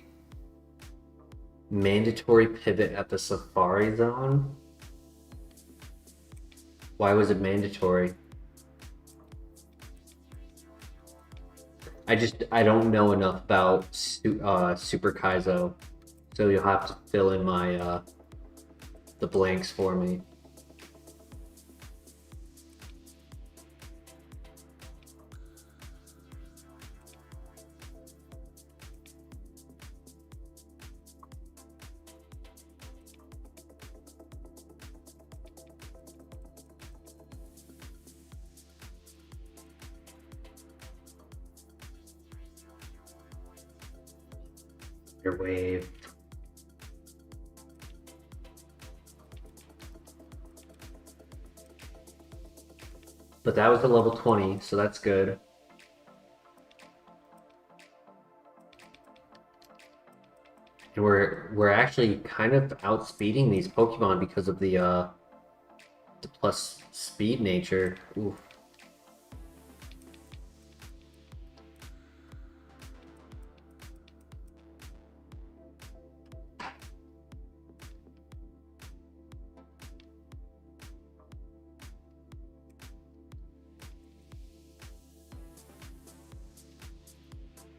Mandatory pivot at the Safari Zone? Why was it mandatory? I don't know enough about Super Kaizo, so you'll have to fill in my the blanks for me. Your wave. But that was a level 20, so that's good. And we're actually kind of outspeeding these Pokemon because of the plus speed nature. Ooh.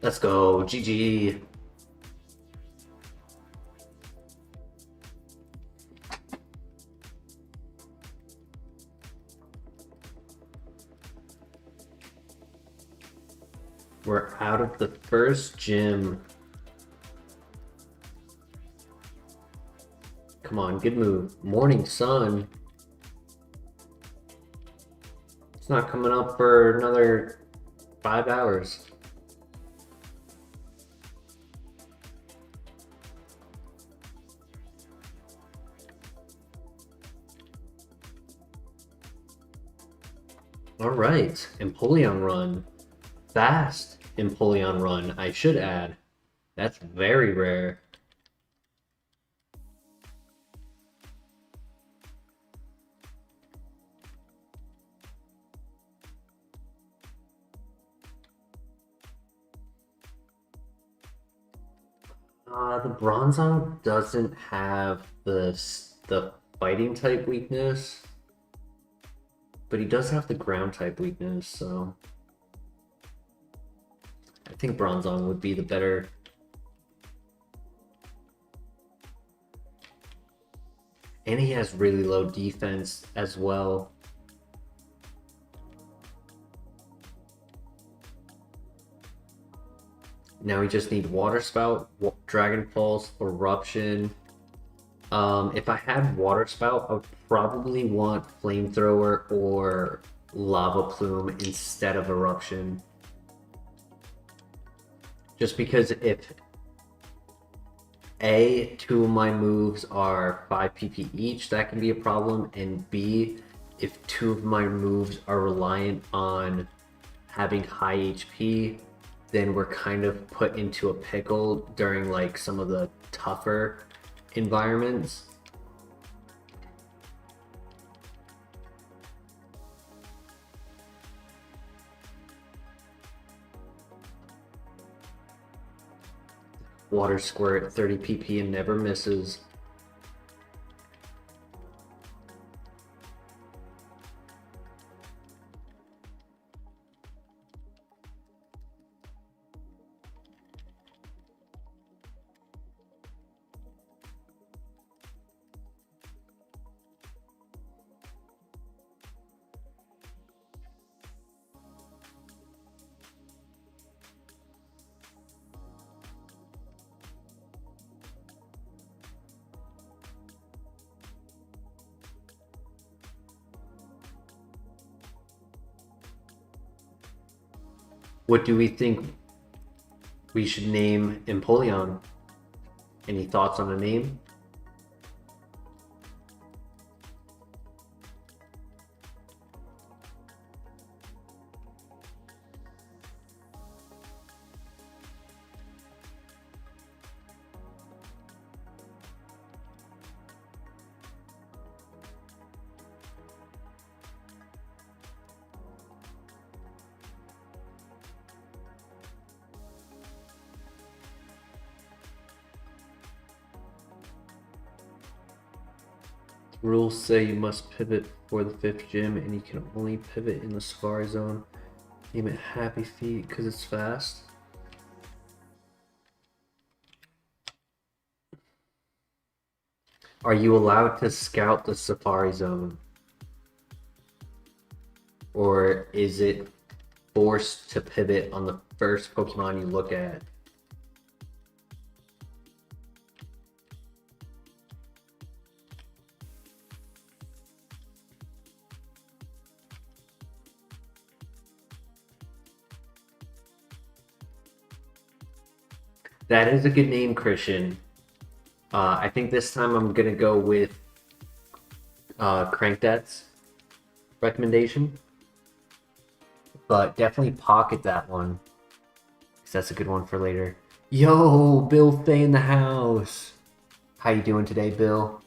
Let's go, GG. We're out of the first gym. Come on, good move. Morning sun. It's not coming up for another 5 hours. All right, Empoleon run. Fast Empoleon run, I should add. That's very rare. The Bronzong doesn't have the fighting type weakness, but he does have the ground type weakness, so I think Bronzong would be the better. And he has really low defense as well. Now we just need Water Spout, Dragon Pulse, Eruption. If I had Water Spout, I would probably want Flamethrower or Lava Plume instead of Eruption. Just because if A, 2 of my moves are 5 PP each, that can be a problem, and B, if 2 of my moves are reliant on having high HP, then we're kind of put into a pickle during like some of the tougher environments. Water Squirt, 30 PP and never misses. What do we think we should name Empoleon? Any thoughts on a name? Rules say you must pivot for the 5th gym, and you can only pivot in the Safari Zone. Name it Happy Feet because it's fast. Are you allowed to scout the Safari Zone? Or is it forced to pivot on the first Pokemon you look at? That is a good name, Christian. I think this time I'm gonna go with Crankdat's recommendation. but definitely pocket that one, because that's a good one for later. Yo, Bill Fay in the house. How you doing today, Bill?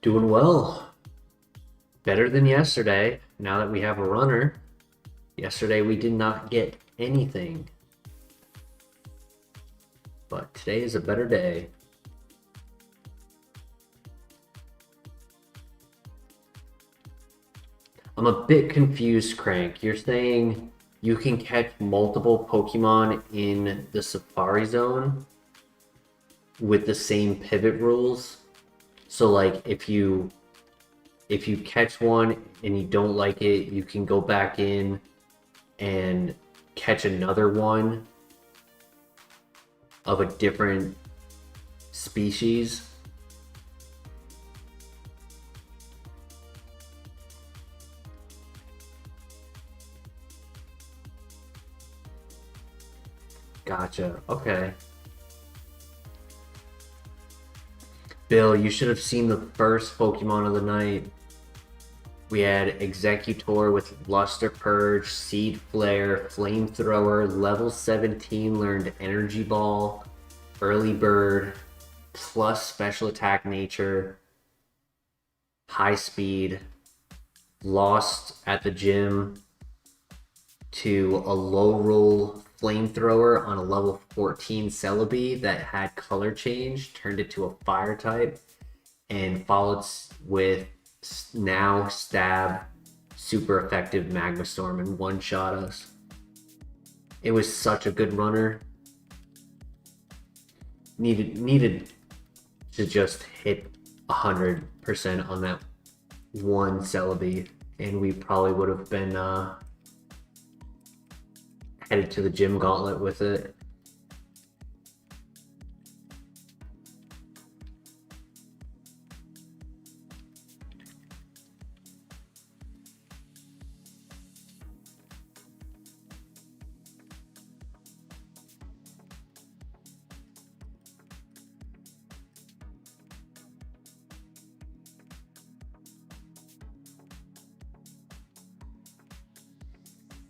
Doing well. Better than yesterday, now that we have a runner. Yesterday we did not get anything. But today is a better day. I'm a bit confused, Crank. You're saying you can catch multiple Pokemon in the Safari Zone with the same pivot rules? So like if you catch one and you don't like it, you can go back in and catch another one of a different species. Gotcha. Okay. Bill, you should have seen the first Pokemon of the night. We had Executor with Luster Purge, Seed Flare, Flamethrower, level 17 learned Energy Ball, Early Bird, plus Special Attack Nature, High Speed, lost at the gym to a low roll Flamethrower on a level 14 Celebi that had color change, turned it to a fire type, and followed with now Stab, super effective Magma Storm, and one-shot us. It was such a good runner. Needed to just hit 100% on that one Celebi, and we probably would have been headed to the gym gauntlet with it.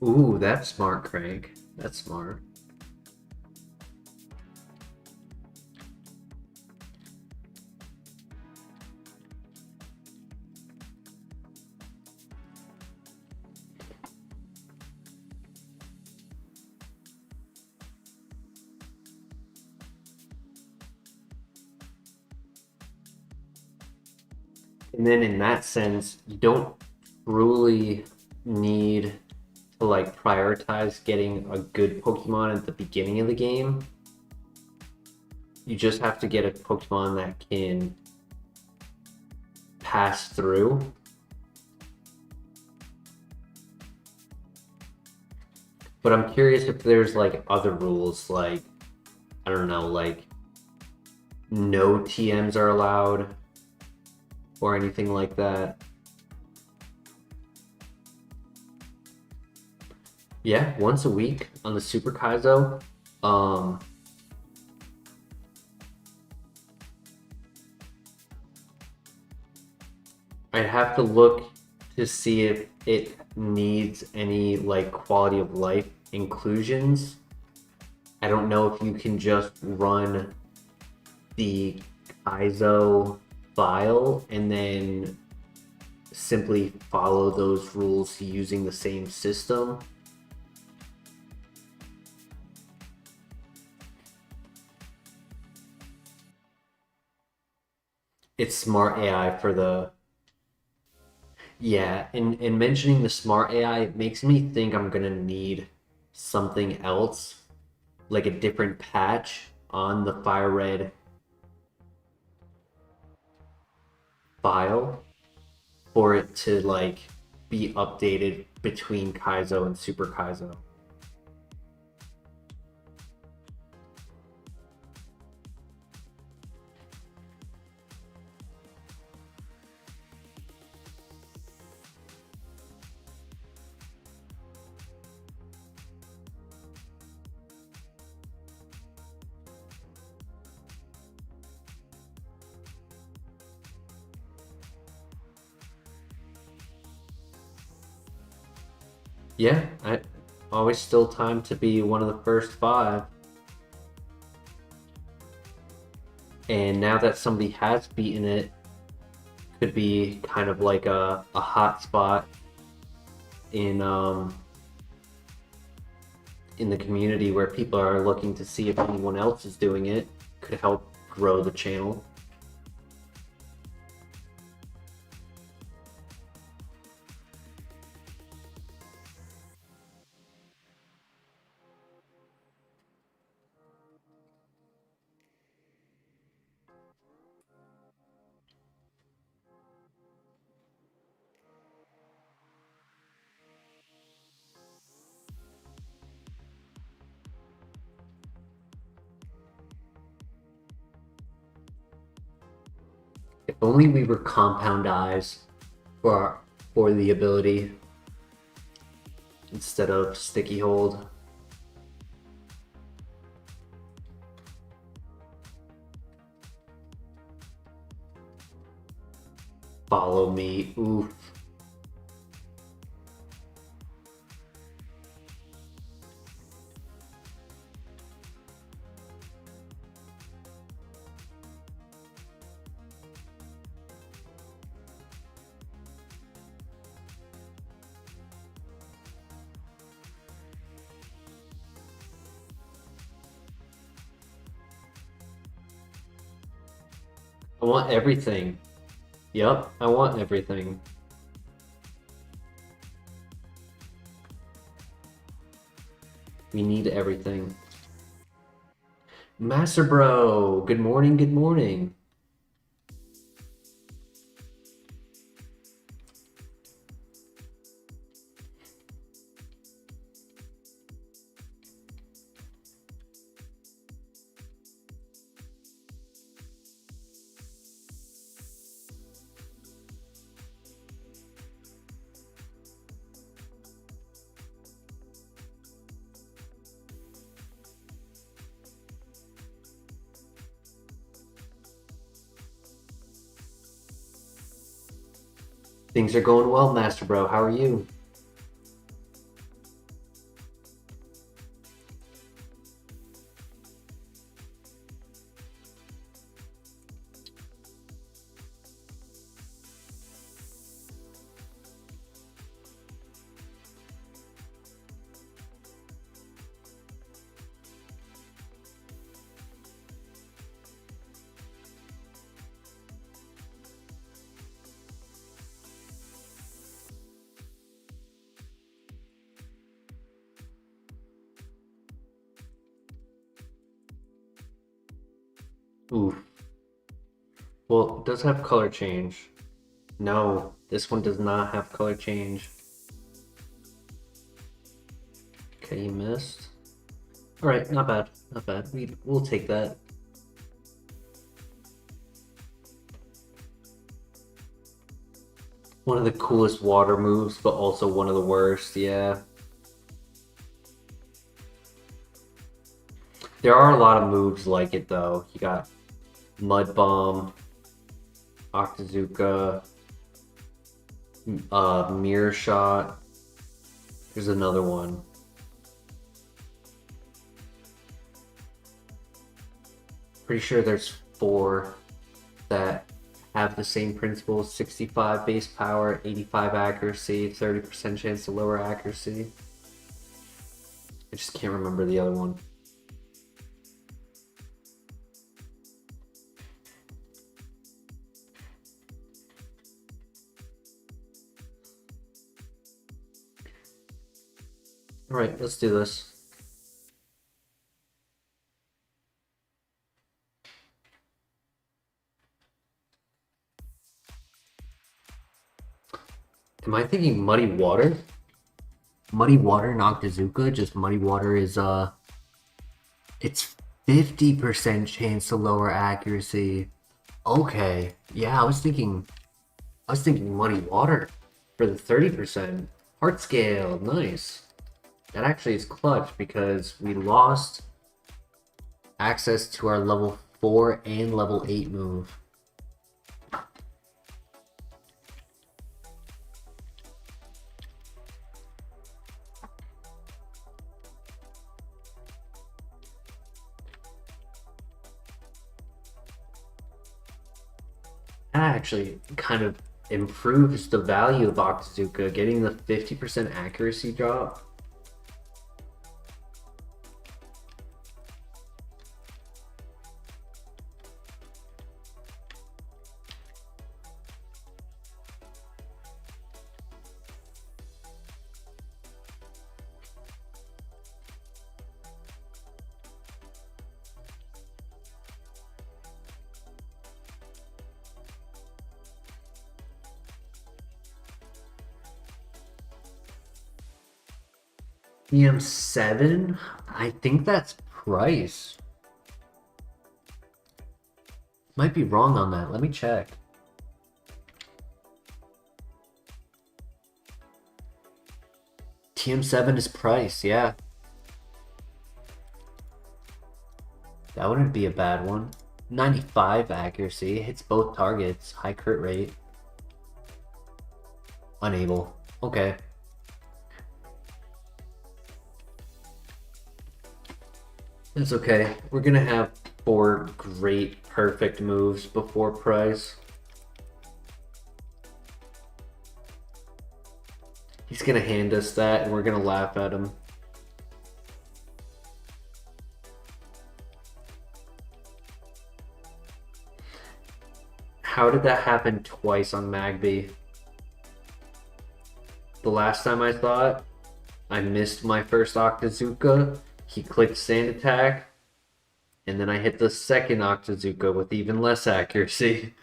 Ooh, that's smart, Craig. That's smart. And then in that sense, you don't really need to like prioritize getting a good Pokemon at the beginning of the game. You just have to get a Pokemon that can pass through. But I'm curious if there's like other rules, like, I don't know, like no TMs are allowed or anything like that. Yeah, once a week on the Super Kaizo. I'd have to look to see if it needs any like quality of life inclusions. I don't know if you can just run the Kaizo file and then simply follow those rules using the same system. It's smart AI for the... Yeah, and mentioning the smart AI makes me think I'm gonna need something else, like a different patch on the FireRed file for it to like be updated between Kaizo and Super Kaizo. Yeah, I always still time to be one of the first 5. And now that somebody has beaten it, could be kind of like a hot spot in the community where people are looking to see if anyone else is doing it. Could help grow the channel. If only we were compound eyes for the ability instead of sticky hold. Follow me. Oof. I want everything. Yep, I want everything. We need everything. Master Bro, good morning, good morning. Things are going well, Master Bro. How are you? Oof. Well, it does have color change. No, this one does not have color change. Okay, you missed. Alright, not bad. Not bad. We'll take that. One of the coolest water moves, but also one of the worst, yeah. There are a lot of moves like it, though. You got Mud Bomb, Octazooka, Mirror Shot. There's another one. Pretty sure there's 4 that have the same principles: 65 base power, 85 accuracy, 30% chance to lower accuracy. I just can't remember the other one. All right, let's do this. Am I thinking Muddy Water? Muddy Water and Octazooka, just Muddy Water is it's 50% chance to lower accuracy. Okay. Yeah, I was thinking Muddy Water for the 30%. Heart scale, nice. That actually is clutch because we lost access to our level 4 and level 8 move. That actually kind of improves the value of Octazooka, getting the 50% accuracy drop. EM7? I think that's price. Might be wrong on that. Let me check. TM7 is price, yeah. That wouldn't be a bad one. 95 accuracy, hits both targets, high crit rate. Unable. Okay. That's okay. We're gonna have 4 great, perfect moves before price. He's gonna hand us that and we're gonna laugh at him. How did that happen twice on Magby? The last time I saw it, I missed my first Octazooka. He clicked Sand Attack, and then I hit the second Octazooka with even less accuracy.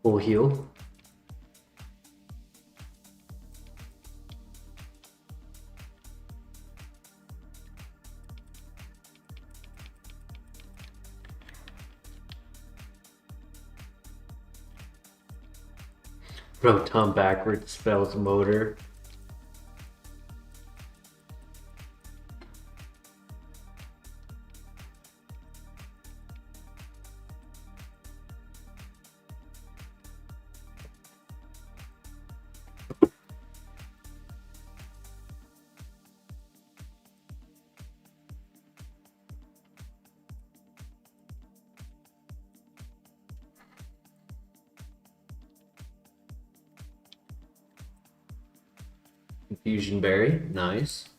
Full heal. Proton backwards spells motor. Confusion Berry, nice.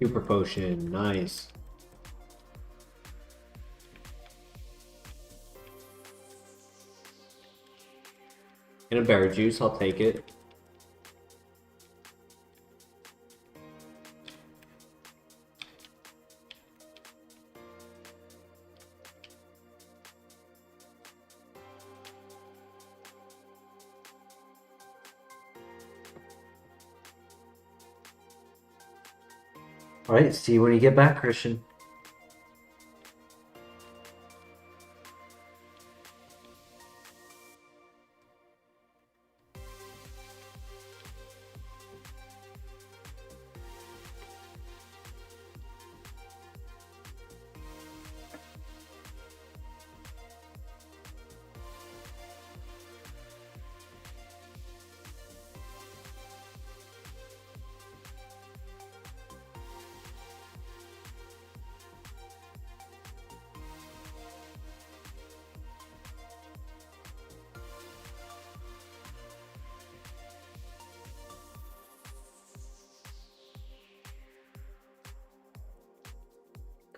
Super potion, nice. And a berry juice, I'll take it. All right, see you when you get back, Christian.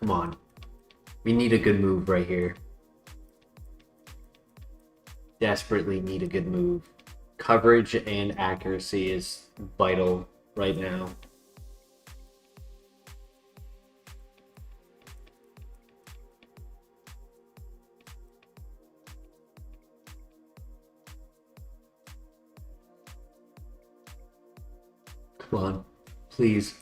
Come on. We need a good move right here. Desperately need a good move. Coverage and accuracy is vital right now. Come on, please.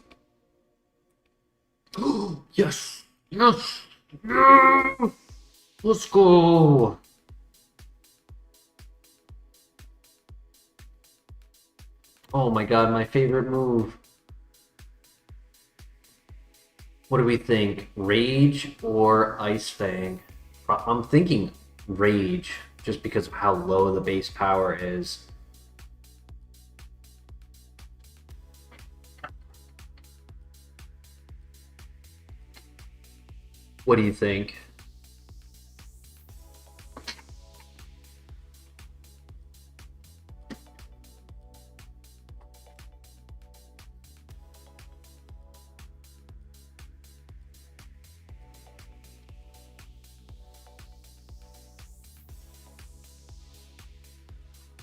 Yes! Yes! Yes! Let's go! Oh my god, my favorite move. What do we think? Rage or Ice Fang? I'm thinking Rage, just because of how low the base power is. What do you think?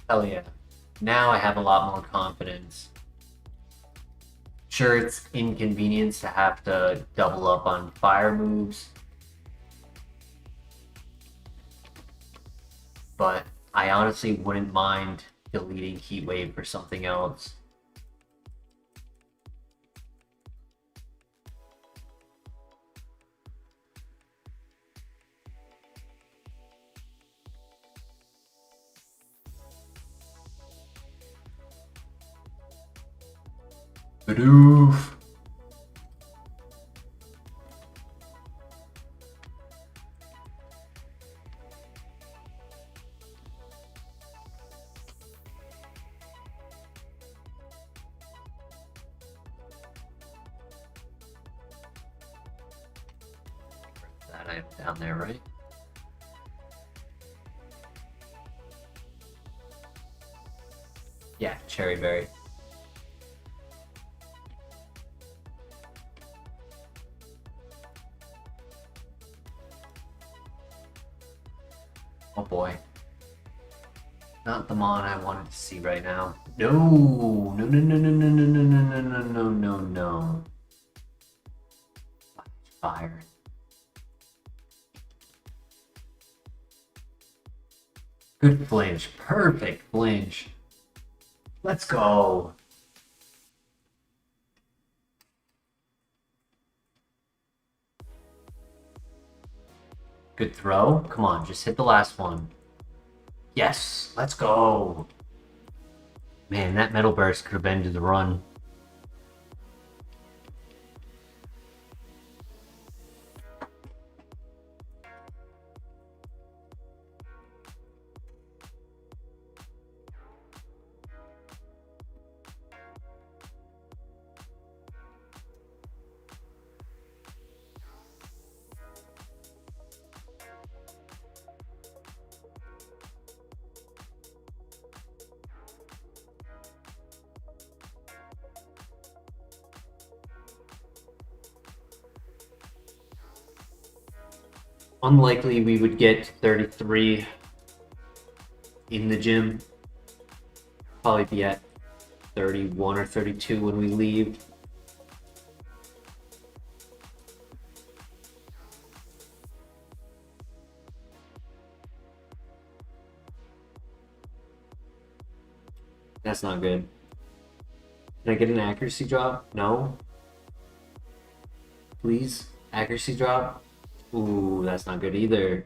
Hell yeah. Now I have a lot more confidence. Sure, it's inconvenience to have to double up on fire moves, but I honestly wouldn't mind deleting Heat Wave for something else. Oof. That item down there, right? Yeah, Cherry Berry. Oh boy. Not the mon I wanted to see right now. No, no, no, no, no, no, no, no, no, no, no, no, no. Fire. Good flinch. Perfect flinch. Let's go. Good throw. Come on, just hit the last one. Yes, let's go. Man, that metal burst could have ended the run. Unlikely we would get 33 in the gym. Probably be at 31 or 32 when we leave. That's not good. Can I get an accuracy drop? No. Please? Accuracy drop? Ooh, that's not good either.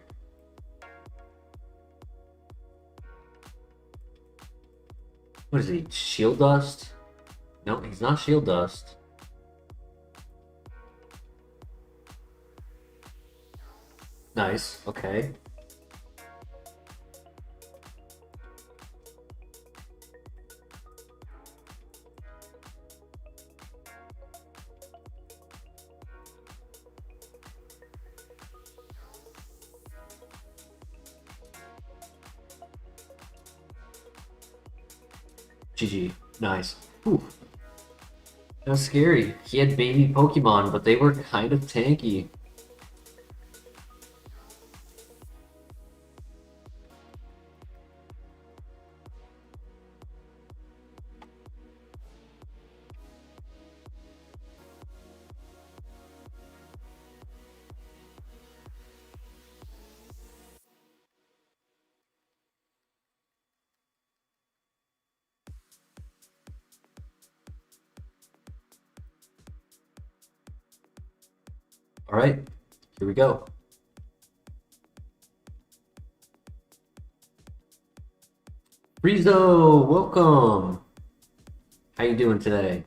What is he? Shield Dust? No, he's not Shield Dust. Nice, okay. GG. Nice. Ooh. That was scary. He had baby Pokemon, but they were kind of tanky. All right, here we go. Rizzo, welcome. How you doing today?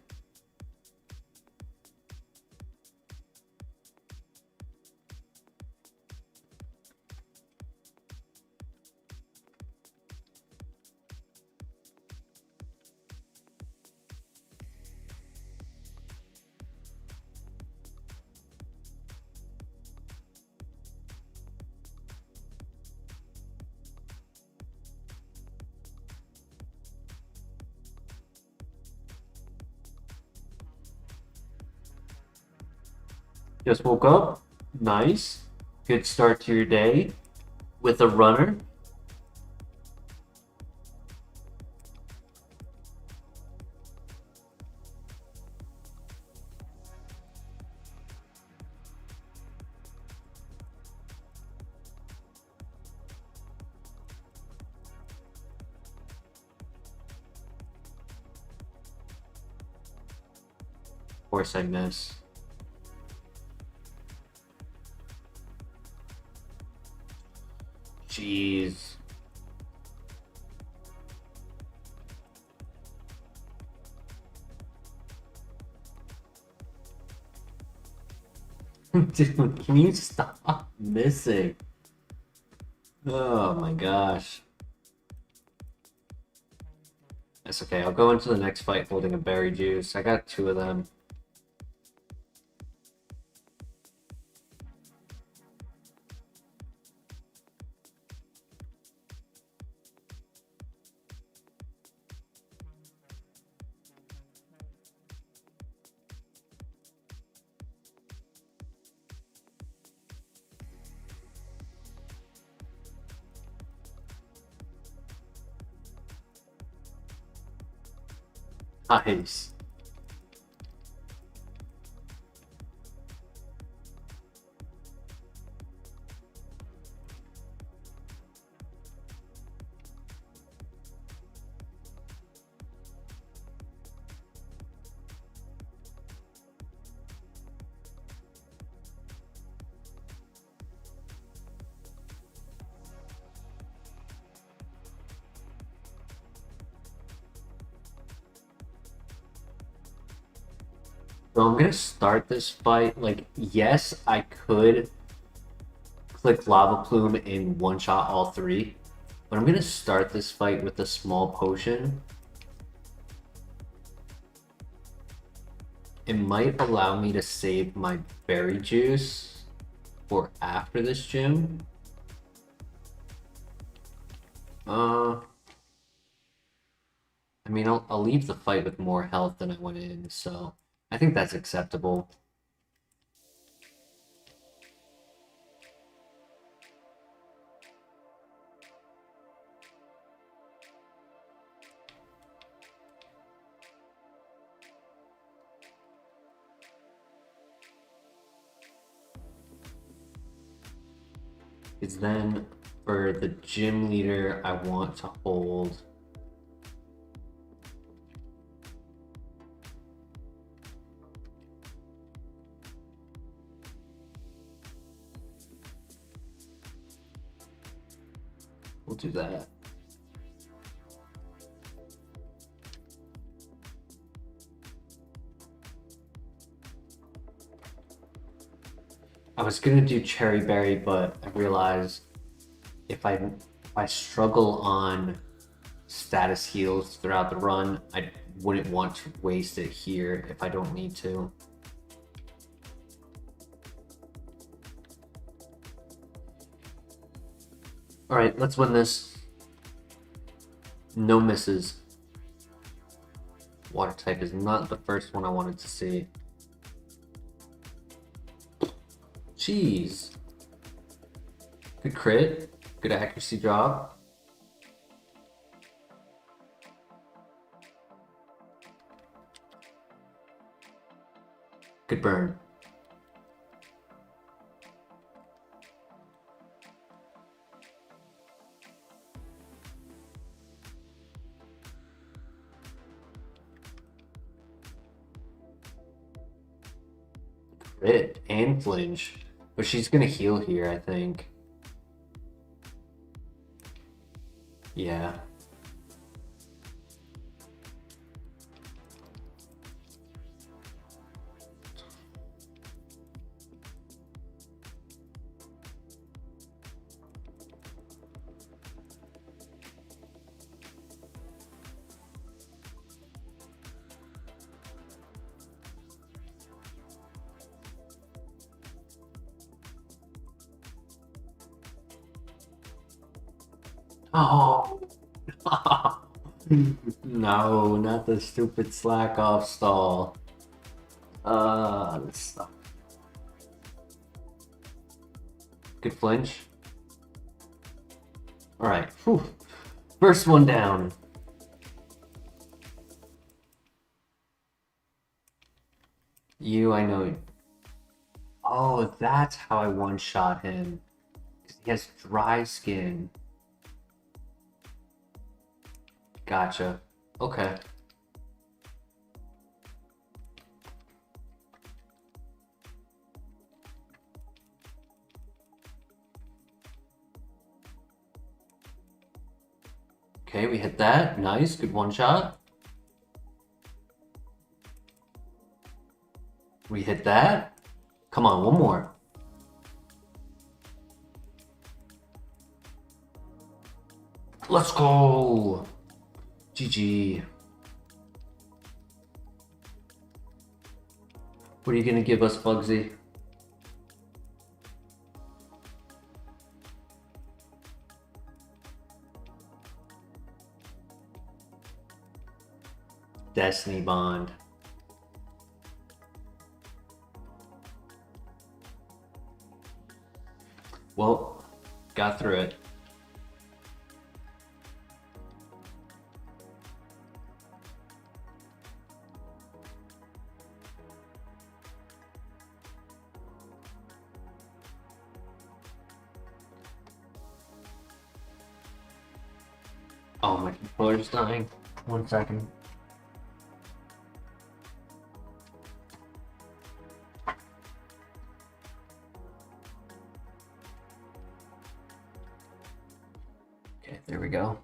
Just woke up. Nice. Good start to your day with a runner. Of course I miss. Jeez. Dude, can you stop missing? Oh my gosh. That's okay. I'll go into the next fight holding a berry juice. I got 2 of them. Nice. So I'm gonna start this fight. Like, yes, I could click Lava Plume and one-shot all 3, but I'm gonna start this fight with a small potion. It might allow me to save my berry juice for after this gym. I mean, I'll leave the fight with more health than I went in, so I think that's acceptable. Because then for the gym leader, I want to hold. We'll do that. I was gonna do cherry berry, but I realized if I struggle on status heals throughout the run, I wouldn't want to waste it here if I don't need to. All right, let's win this. No misses. Water type is not the first one I wanted to see. Jeez. Good crit. Good accuracy drop. Good burn. Crit and flinch. But she's gonna heal here, I think. Yeah. Oh. No, not the stupid slack off stall. This stuff. Good flinch. All right. Whew. First one down. I know. Oh, that's how I one-shot him. He has dry skin. Gotcha. Okay. Okay, we hit that. Nice. Good one shot. We hit that. Come on, one more. Let's go. GG. What are you gonna give us, Bugsy? Destiny Bond. Well, got through it. Oh, my controller's dying. 1 second. Okay, there we go.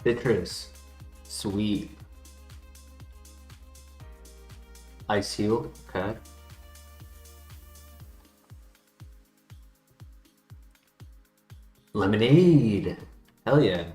Citrus. Sweet. Ice Heal. Okay. Lemonade. Hell yeah.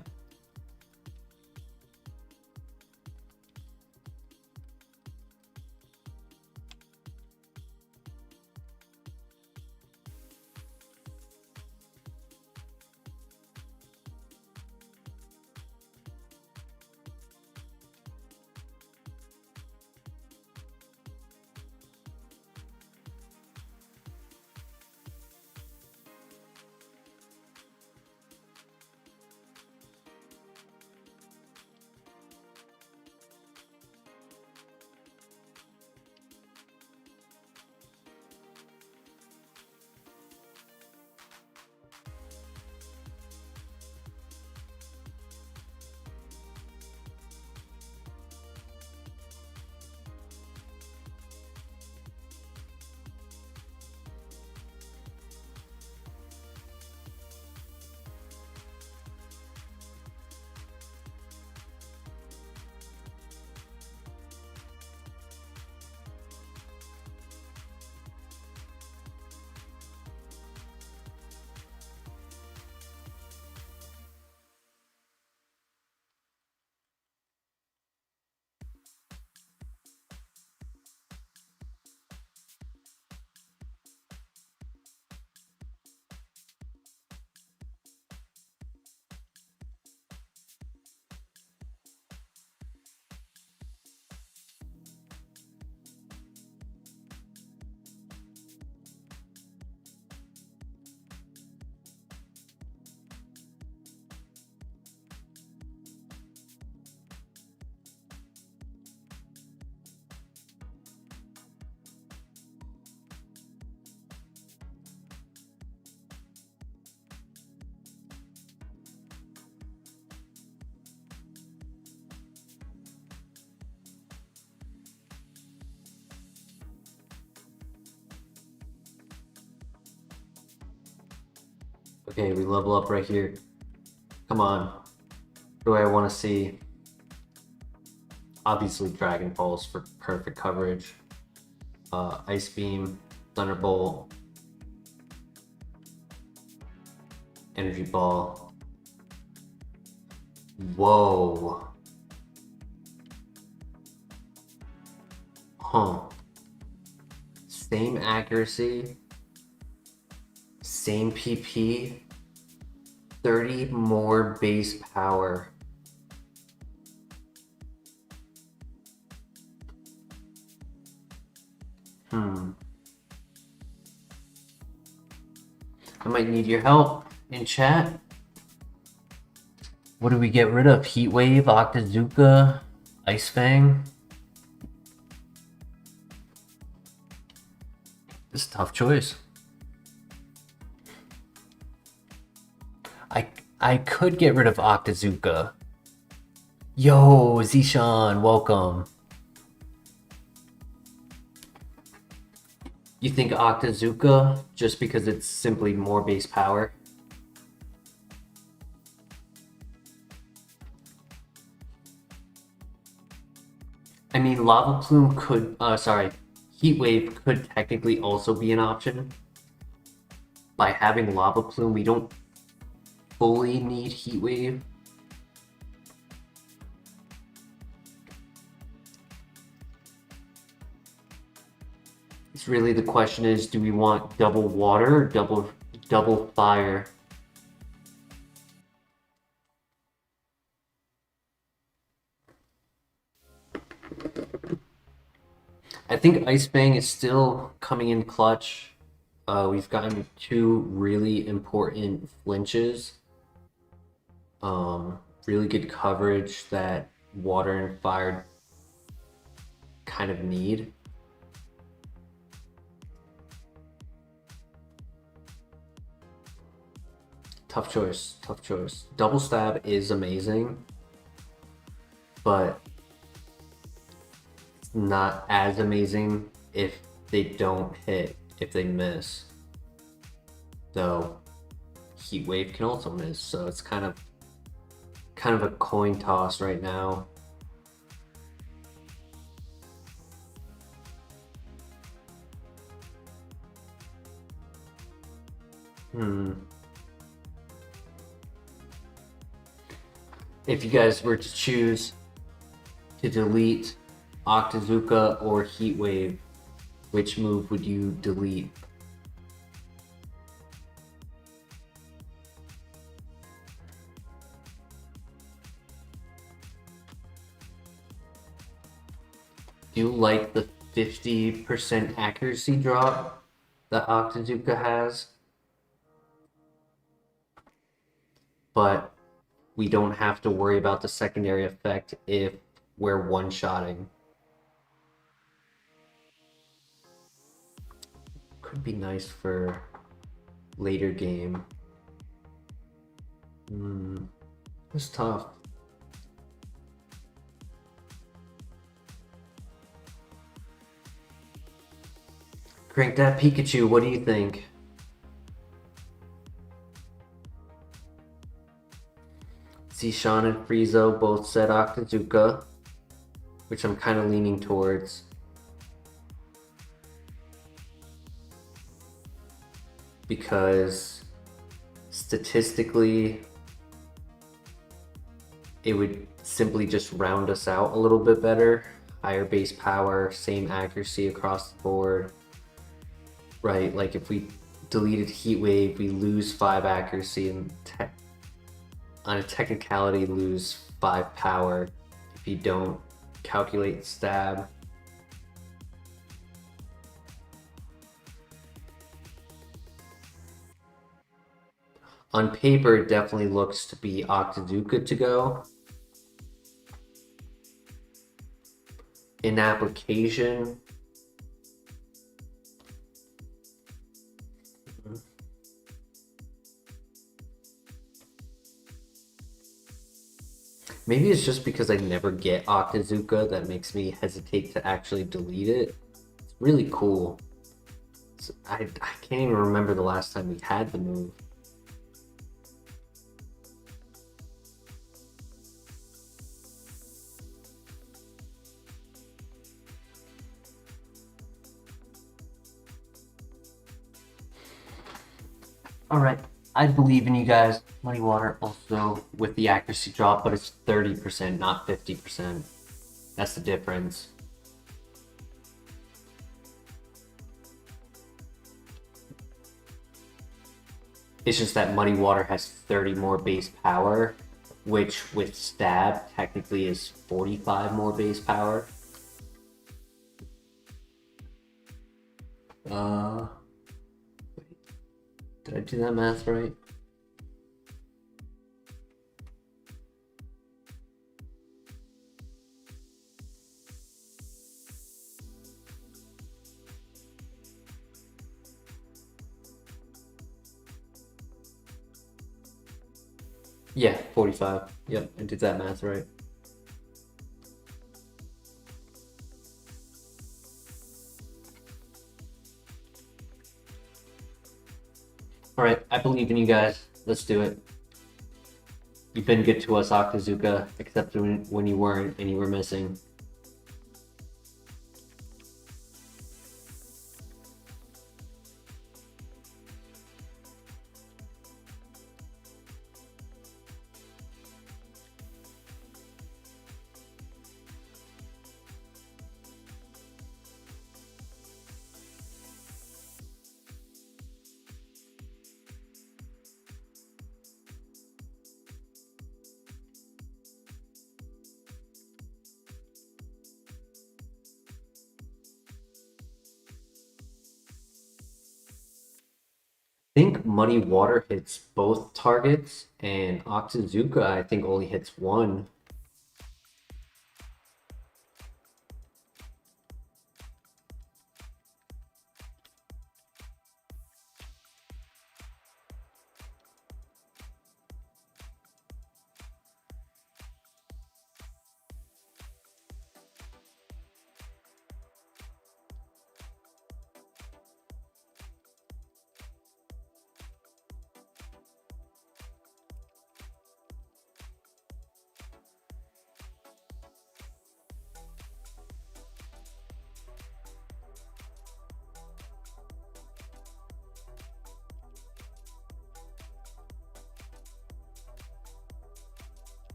Okay, we level up right here. Come on. What do I want to see? Obviously, Dragon Pulse for perfect coverage. Ice Beam, Thunderbolt, Energy Ball. Whoa. Huh. Same accuracy, same PP, 30 more base power. I might need your help in chat. What do we get rid of? Heat Wave, Octazooka, Ice Fang? It's a tough choice. I could get rid of Octazooka. Yo, Zishan, welcome. You think Octazooka just because it's simply more base power? I mean, Lava Plume could, Heat Wave could technically also be an option. By having Lava Plume, we don't fully need Heat Wave. It's really the question is, do we want double water or double fire? I think Ice Fang is still coming in clutch. We've gotten 2 really important flinches. Really good coverage that water and fire kind of need. Tough choice, tough choice. Double Stab is amazing, but it's not as amazing if they don't hit, if they miss. Though Heat Wave can also miss, so it's kind of kind of a coin toss right now. If you guys were to choose to delete Octazooka or Heatwave, which move would you delete? Do you like the 50% accuracy drop that Octazooka has? But we don't have to worry about the secondary effect if we're one-shotting. Could be nice for later game. It's tough. Crank that Pikachu, what do you think? Zishan and Friezo both said Octazooka, which I'm kind of leaning towards. Because statistically, it would simply just round us out a little bit better. Higher base power, same accuracy across the board. Right, like if we deleted Heatwave, we lose 5 accuracy and on a technicality lose 5 power if you don't calculate stab. On paper, it definitely looks to be Octazooka to go. In application, maybe it's just because I never get Octazooka that makes me hesitate to actually delete it. It's really cool. I can't even remember the last time we had the move. Alright, I believe in you guys. Muddy Water also with the accuracy drop, but it's 30%, not 50%. That's the difference. It's just that Muddy Water has 30 more base power, which with Stab technically is 45 more base power. Did I do that math right? Yeah, 45. Yep, I did that math right. Alright, I believe in you guys. Let's do it. You've been good to us, Octazooka, except when you weren't and you were missing. I think Muddy Water hits both targets, and Octazooka I think only hits one.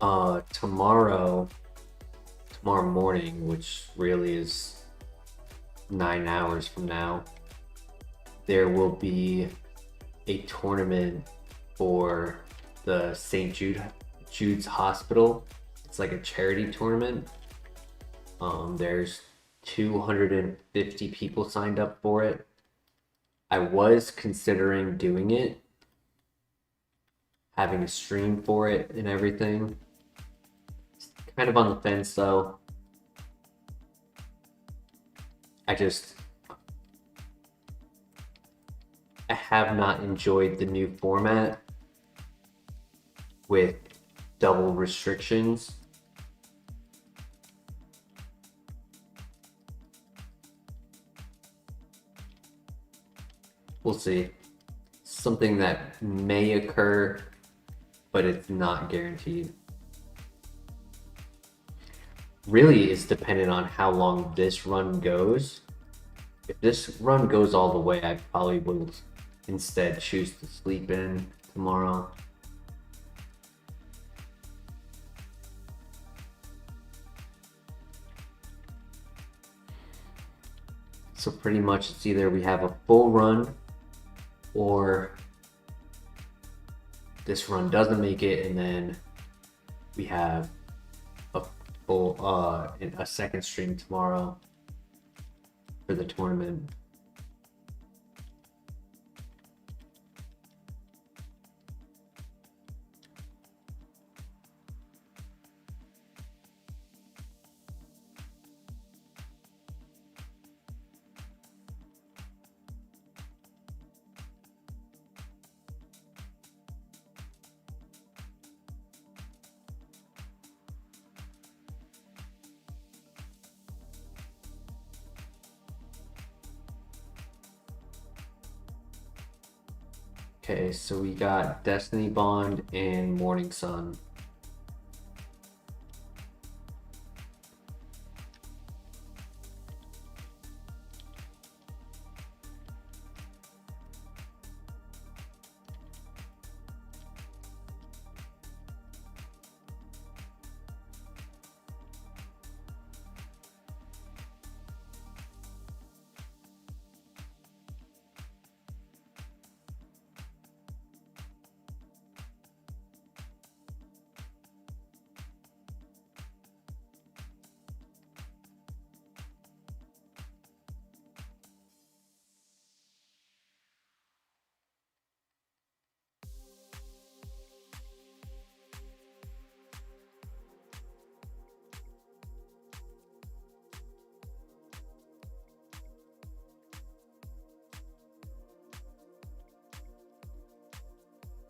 Tomorrow morning, which really is 9 hours from now, there will be a tournament for the Jude's Hospital. It's like a charity tournament. There's 250 people signed up for it. I was considering doing it, having a stream for it and everything. It's kind of on the fence though. I have not enjoyed the new format with double restrictions. We'll see. Something that may occur, but it's not guaranteed. Really is dependent on how long this run goes. If this run goes all the way, I probably will instead choose to sleep in tomorrow. So pretty much it's either we have a full run or this run doesn't make it, and then we have a full a second stream tomorrow for the tournament. Okay, so we got Destiny Bond and Morning Sun.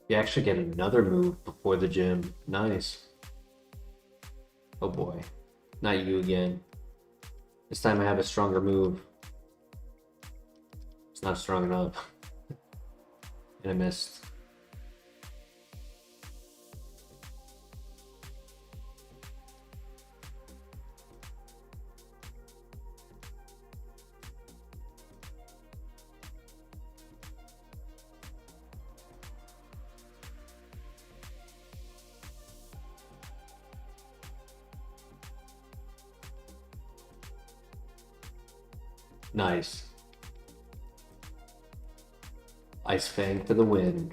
You actually get another move before the gym. Nice. Oh boy. Not you again. This time I have a stronger move. It's not strong enough. And I missed. Nice. Ice Fang for the win.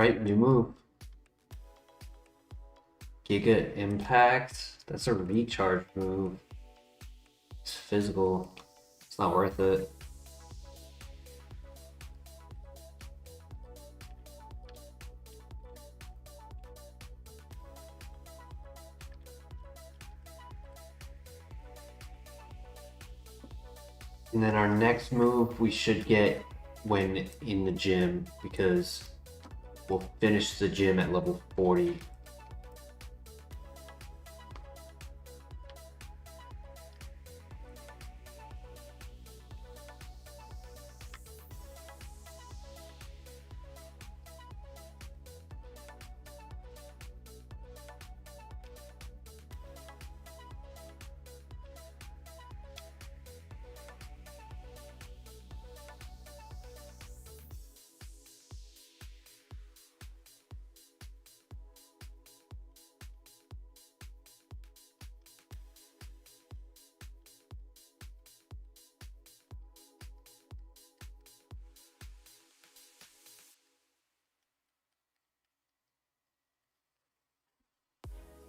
Alright, new move. Giga Impact. That's a recharge move. It's physical. It's not worth it. And then our next move we should get when in the gym, because we'll finish the gym at level 40.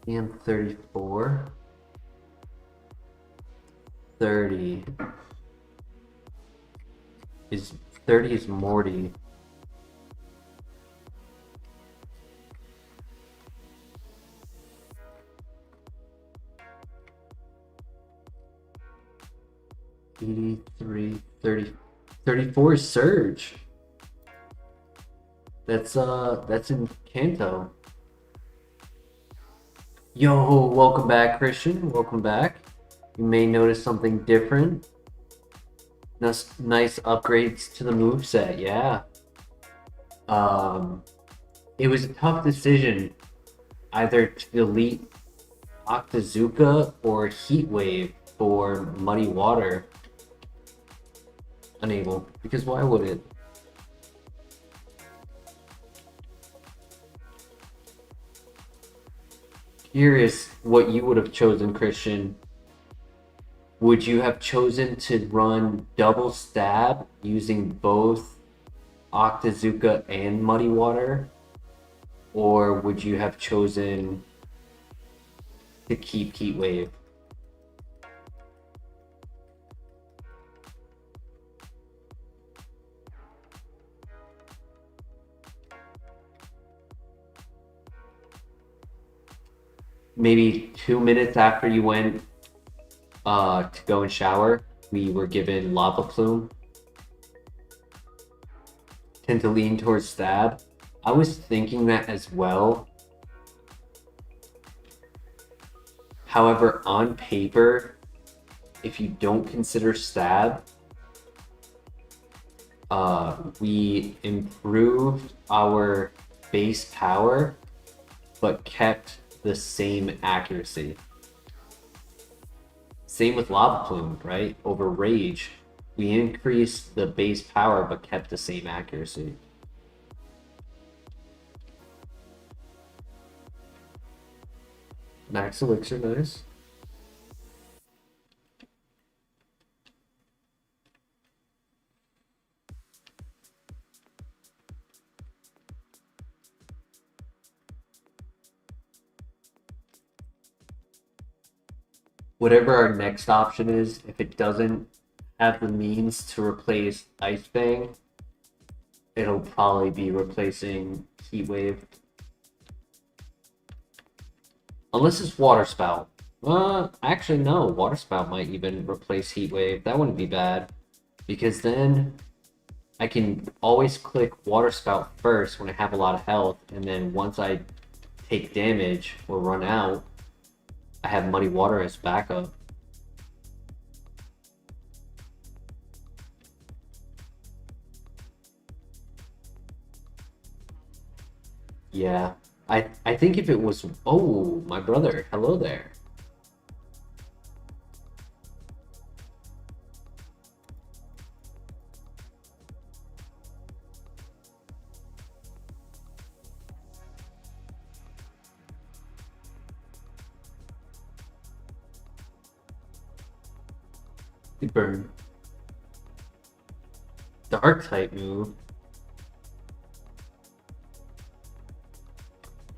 And 34. 30 is Morty. $83, 30, 34 is Surge. That's in Kanto. Yo, welcome back, Christian. Welcome back. You may notice something different. Nice upgrades to the moveset, yeah. It was a tough decision either to delete Octazooka or Heat Wave for Muddy Water. Unable, because why would it? Curious what you would have chosen, Christian. Would you have chosen to run double stab using both Octazooka and Muddy Water? Or would you have chosen to keep Heat Wave? Maybe 2 minutes after you went to go and shower, we were given Lava Plume. Tend to lean towards stab. I was thinking that as well. However, on paper, if you don't consider stab, we improved our base power, but kept the same accuracy. Same with Lava Plume, right? Over Rage, we increased the base power, but kept the same accuracy. Max Elixir, nice. Whatever our next option is, if it doesn't have the means to replace Ice Fang, it'll probably be replacing Heat Wave. Unless it's Water Spout. Actually no, Water Spout might even replace Heat Wave. That wouldn't be bad. Because then I can always click Water Spout first when I have a lot of health, and then once I take damage or run out, I have Muddy Water as backup. Yeah, I think if it was... Oh, my brother, hello there. Burn. Dark type move.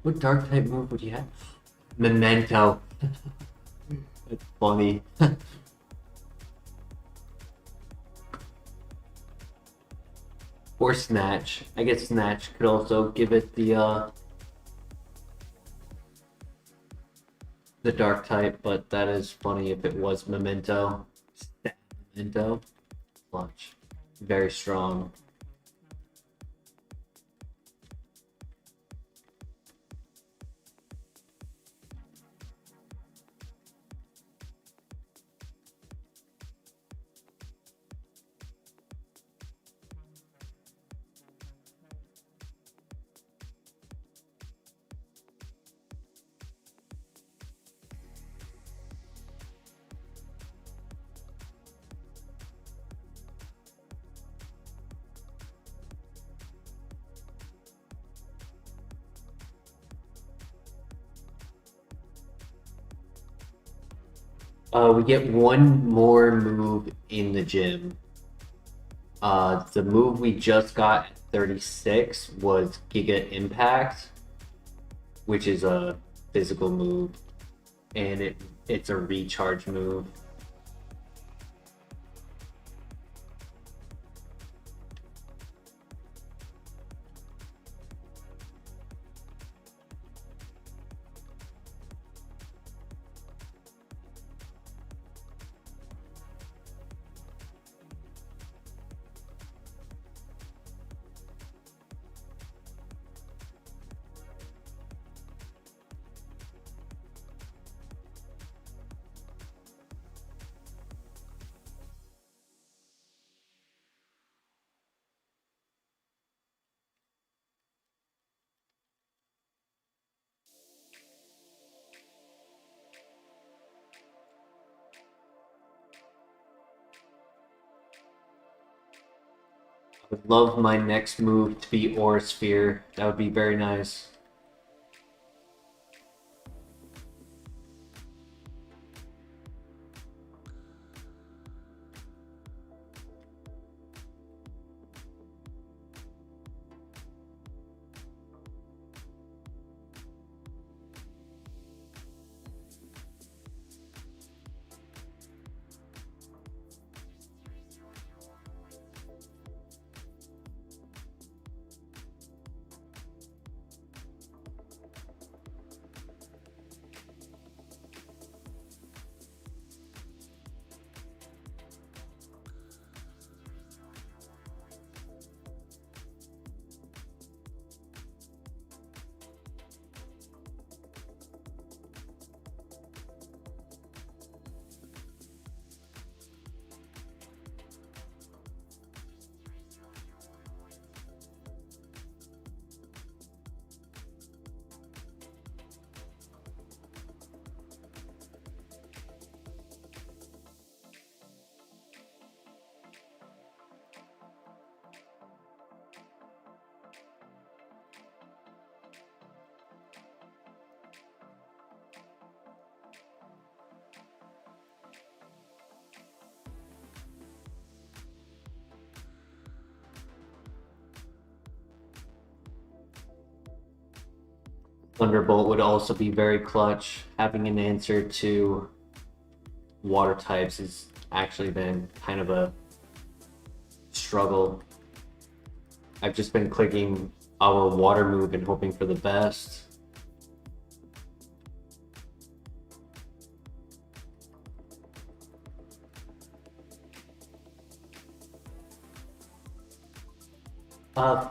What dark type move would you have? Memento. It's funny. Or Snatch. I guess Snatch could also give it the dark type, but that is funny if it was Memento. Memento. Clutch. Very strong. We get one more move in the gym. The move we just got at 36 was Giga Impact, which is a physical move, and it's a recharge move. I would love my next move to be Aura Sphere. That would be very nice. Thunderbolt would also be very clutch. Having an answer to water types has actually been kind of a struggle. I've just been clicking our water move and hoping for the best.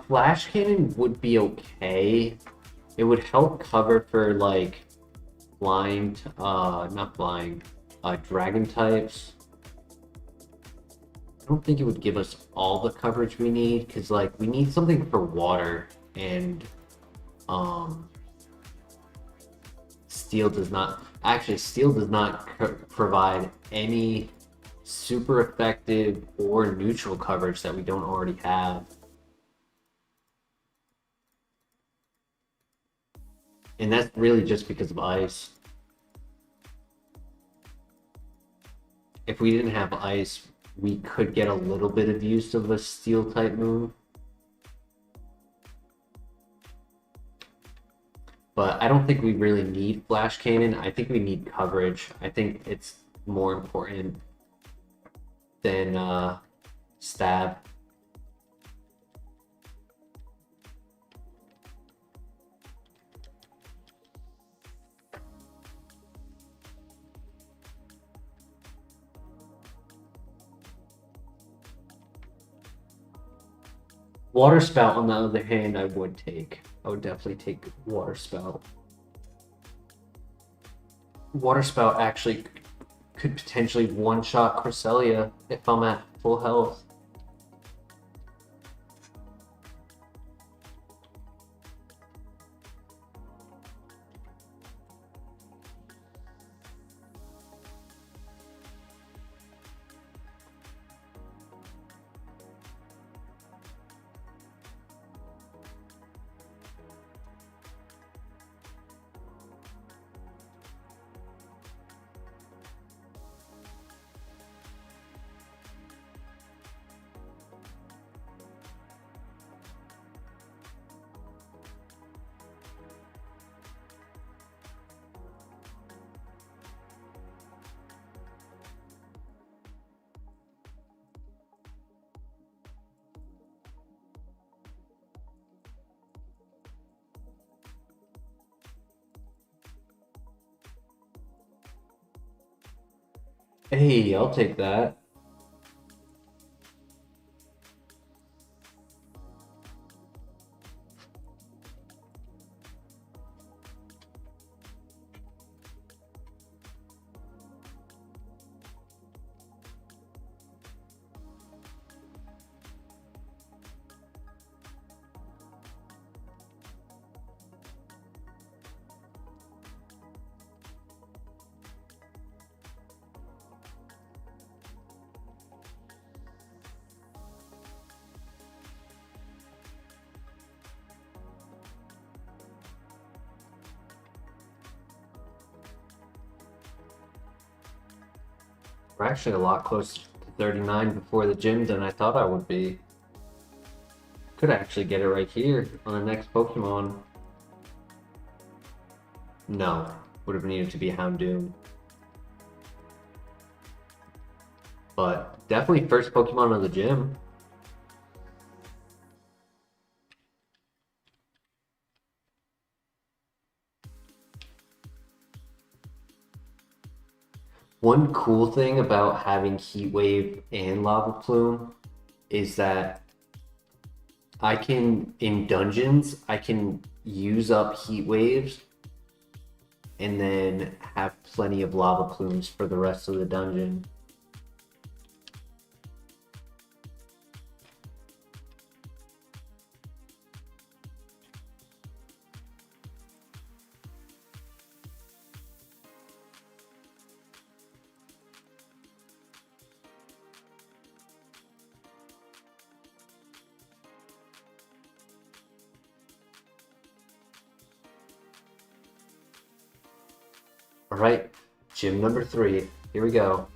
Flash Cannon would be okay. It would help cover for like flying, not flying, dragon types. I don't think it would give us all the coverage we need, because like we need something for water, and steel does not provide any super effective or neutral coverage that we don't already have. And that's really just because of ice. If we didn't have ice, we could get a little bit of use of a steel type move. But I don't think we really need Flash Cannon. I think we need coverage. I think it's more important than stab. Water Spout, on the other hand, I would take. I would definitely take Water Spout. Water Spout actually could potentially one-shot Cresselia if I'm at full health. Hey, I'll take that. We're actually a lot closer to 39 before the gym than I thought I would be. Could actually get it right here on the next Pokemon. No, would have needed to be Houndoom. But definitely first Pokemon of the gym. One cool thing about having Heat Wave and Lava Plume is that I can, in dungeons, I can use up Heat Waves and then have plenty of Lava Plumes for the rest of the dungeon. All right, gym number 3. Here we go.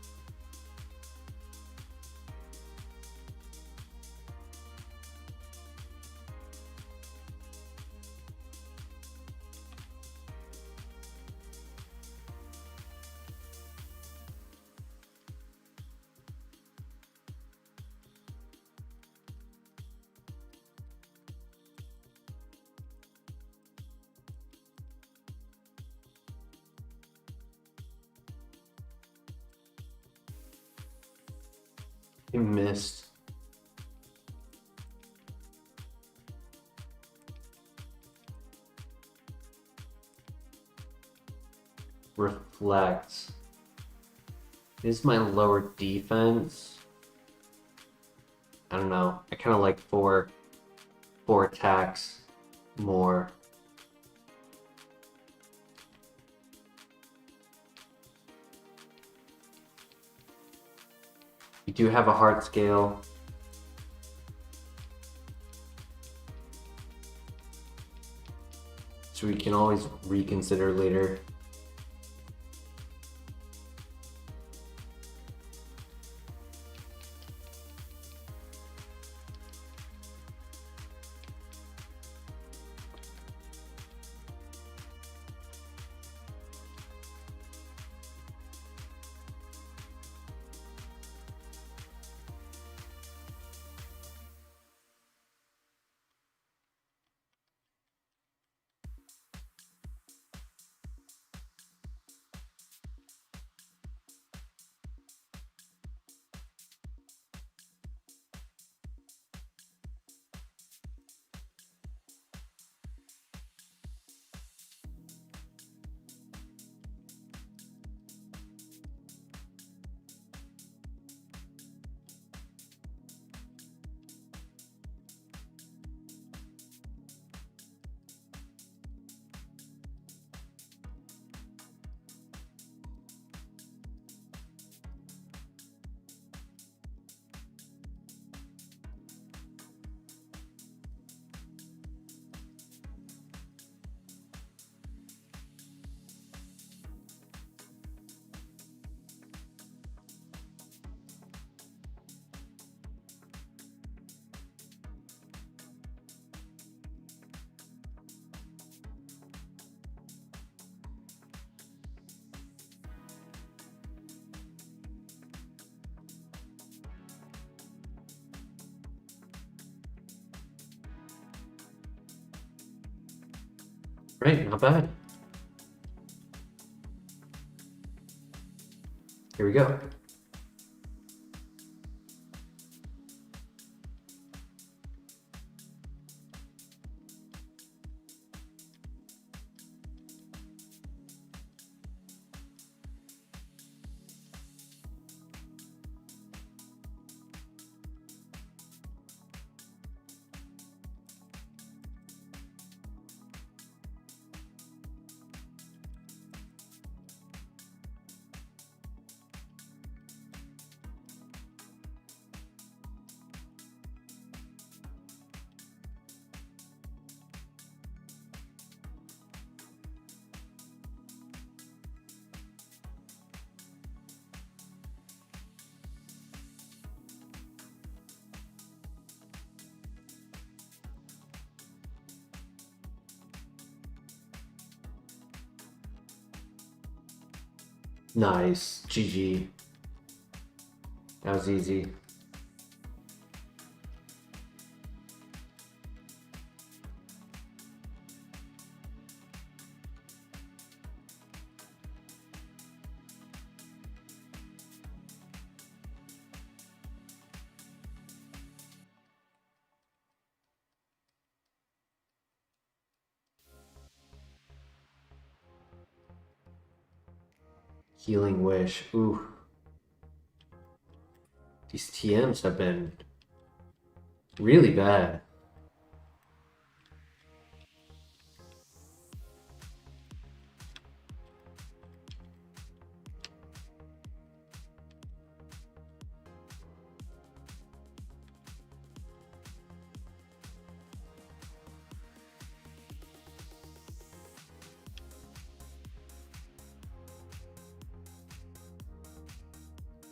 You missed. Reflect. This is my lower defense. I don't know. I kind of like four attacks more. You do have a heart scale. So we can always reconsider later. Right, not bad. Here we go. Nice. GG. That was easy. Healing Wish. Ooh. These TMs have been really bad.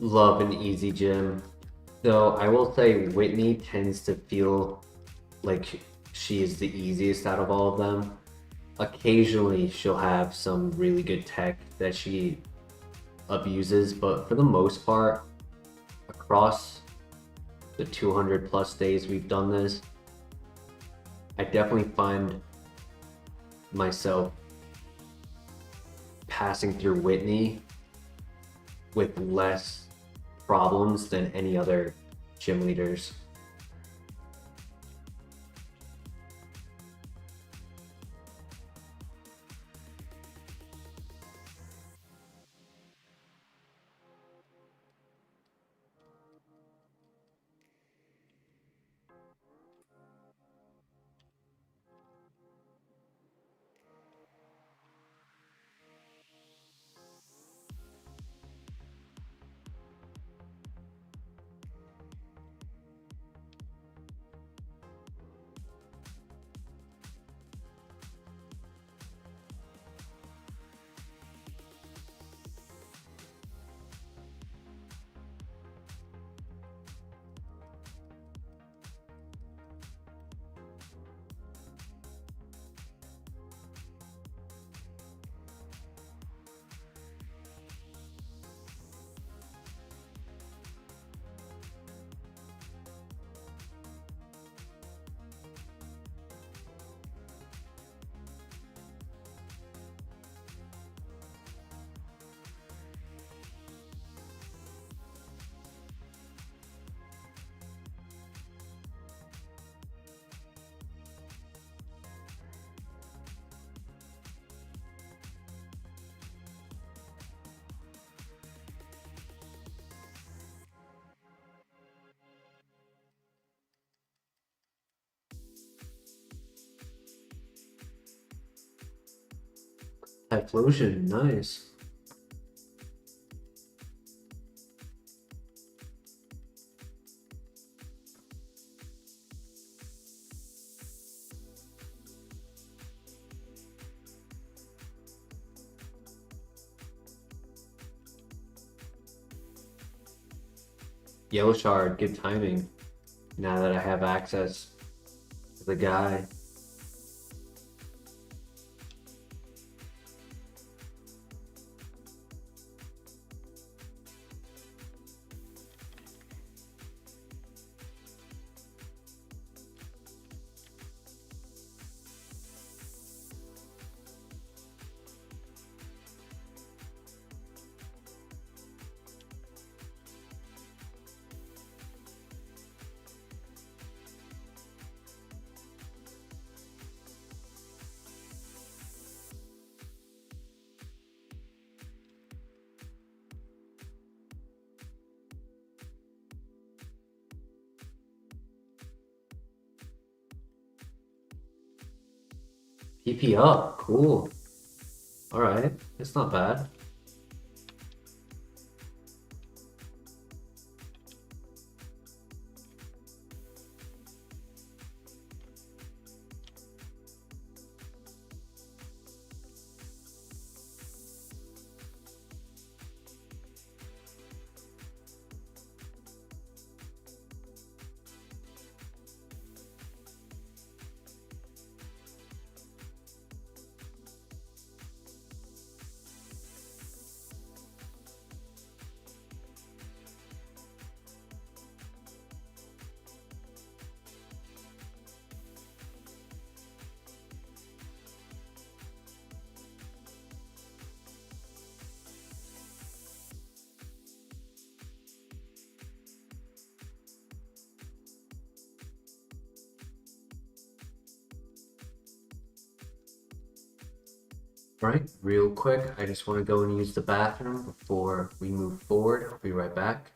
Love an easy gym. Though I will say Whitney tends to feel like she is the easiest out of all of them. Occasionally she'll have some really good tech that she abuses, but for the most part, across the 200 plus days we've done this, I definitely find myself passing through Whitney with less problems than any other gym leaders. Typhlosion, nice. Yellow Shard, good timing. Now that I have access to the guy. CP up. Cool. Alright, it's not bad. Alright, real quick, I just want to go and use the bathroom before we move forward. I'll be right back.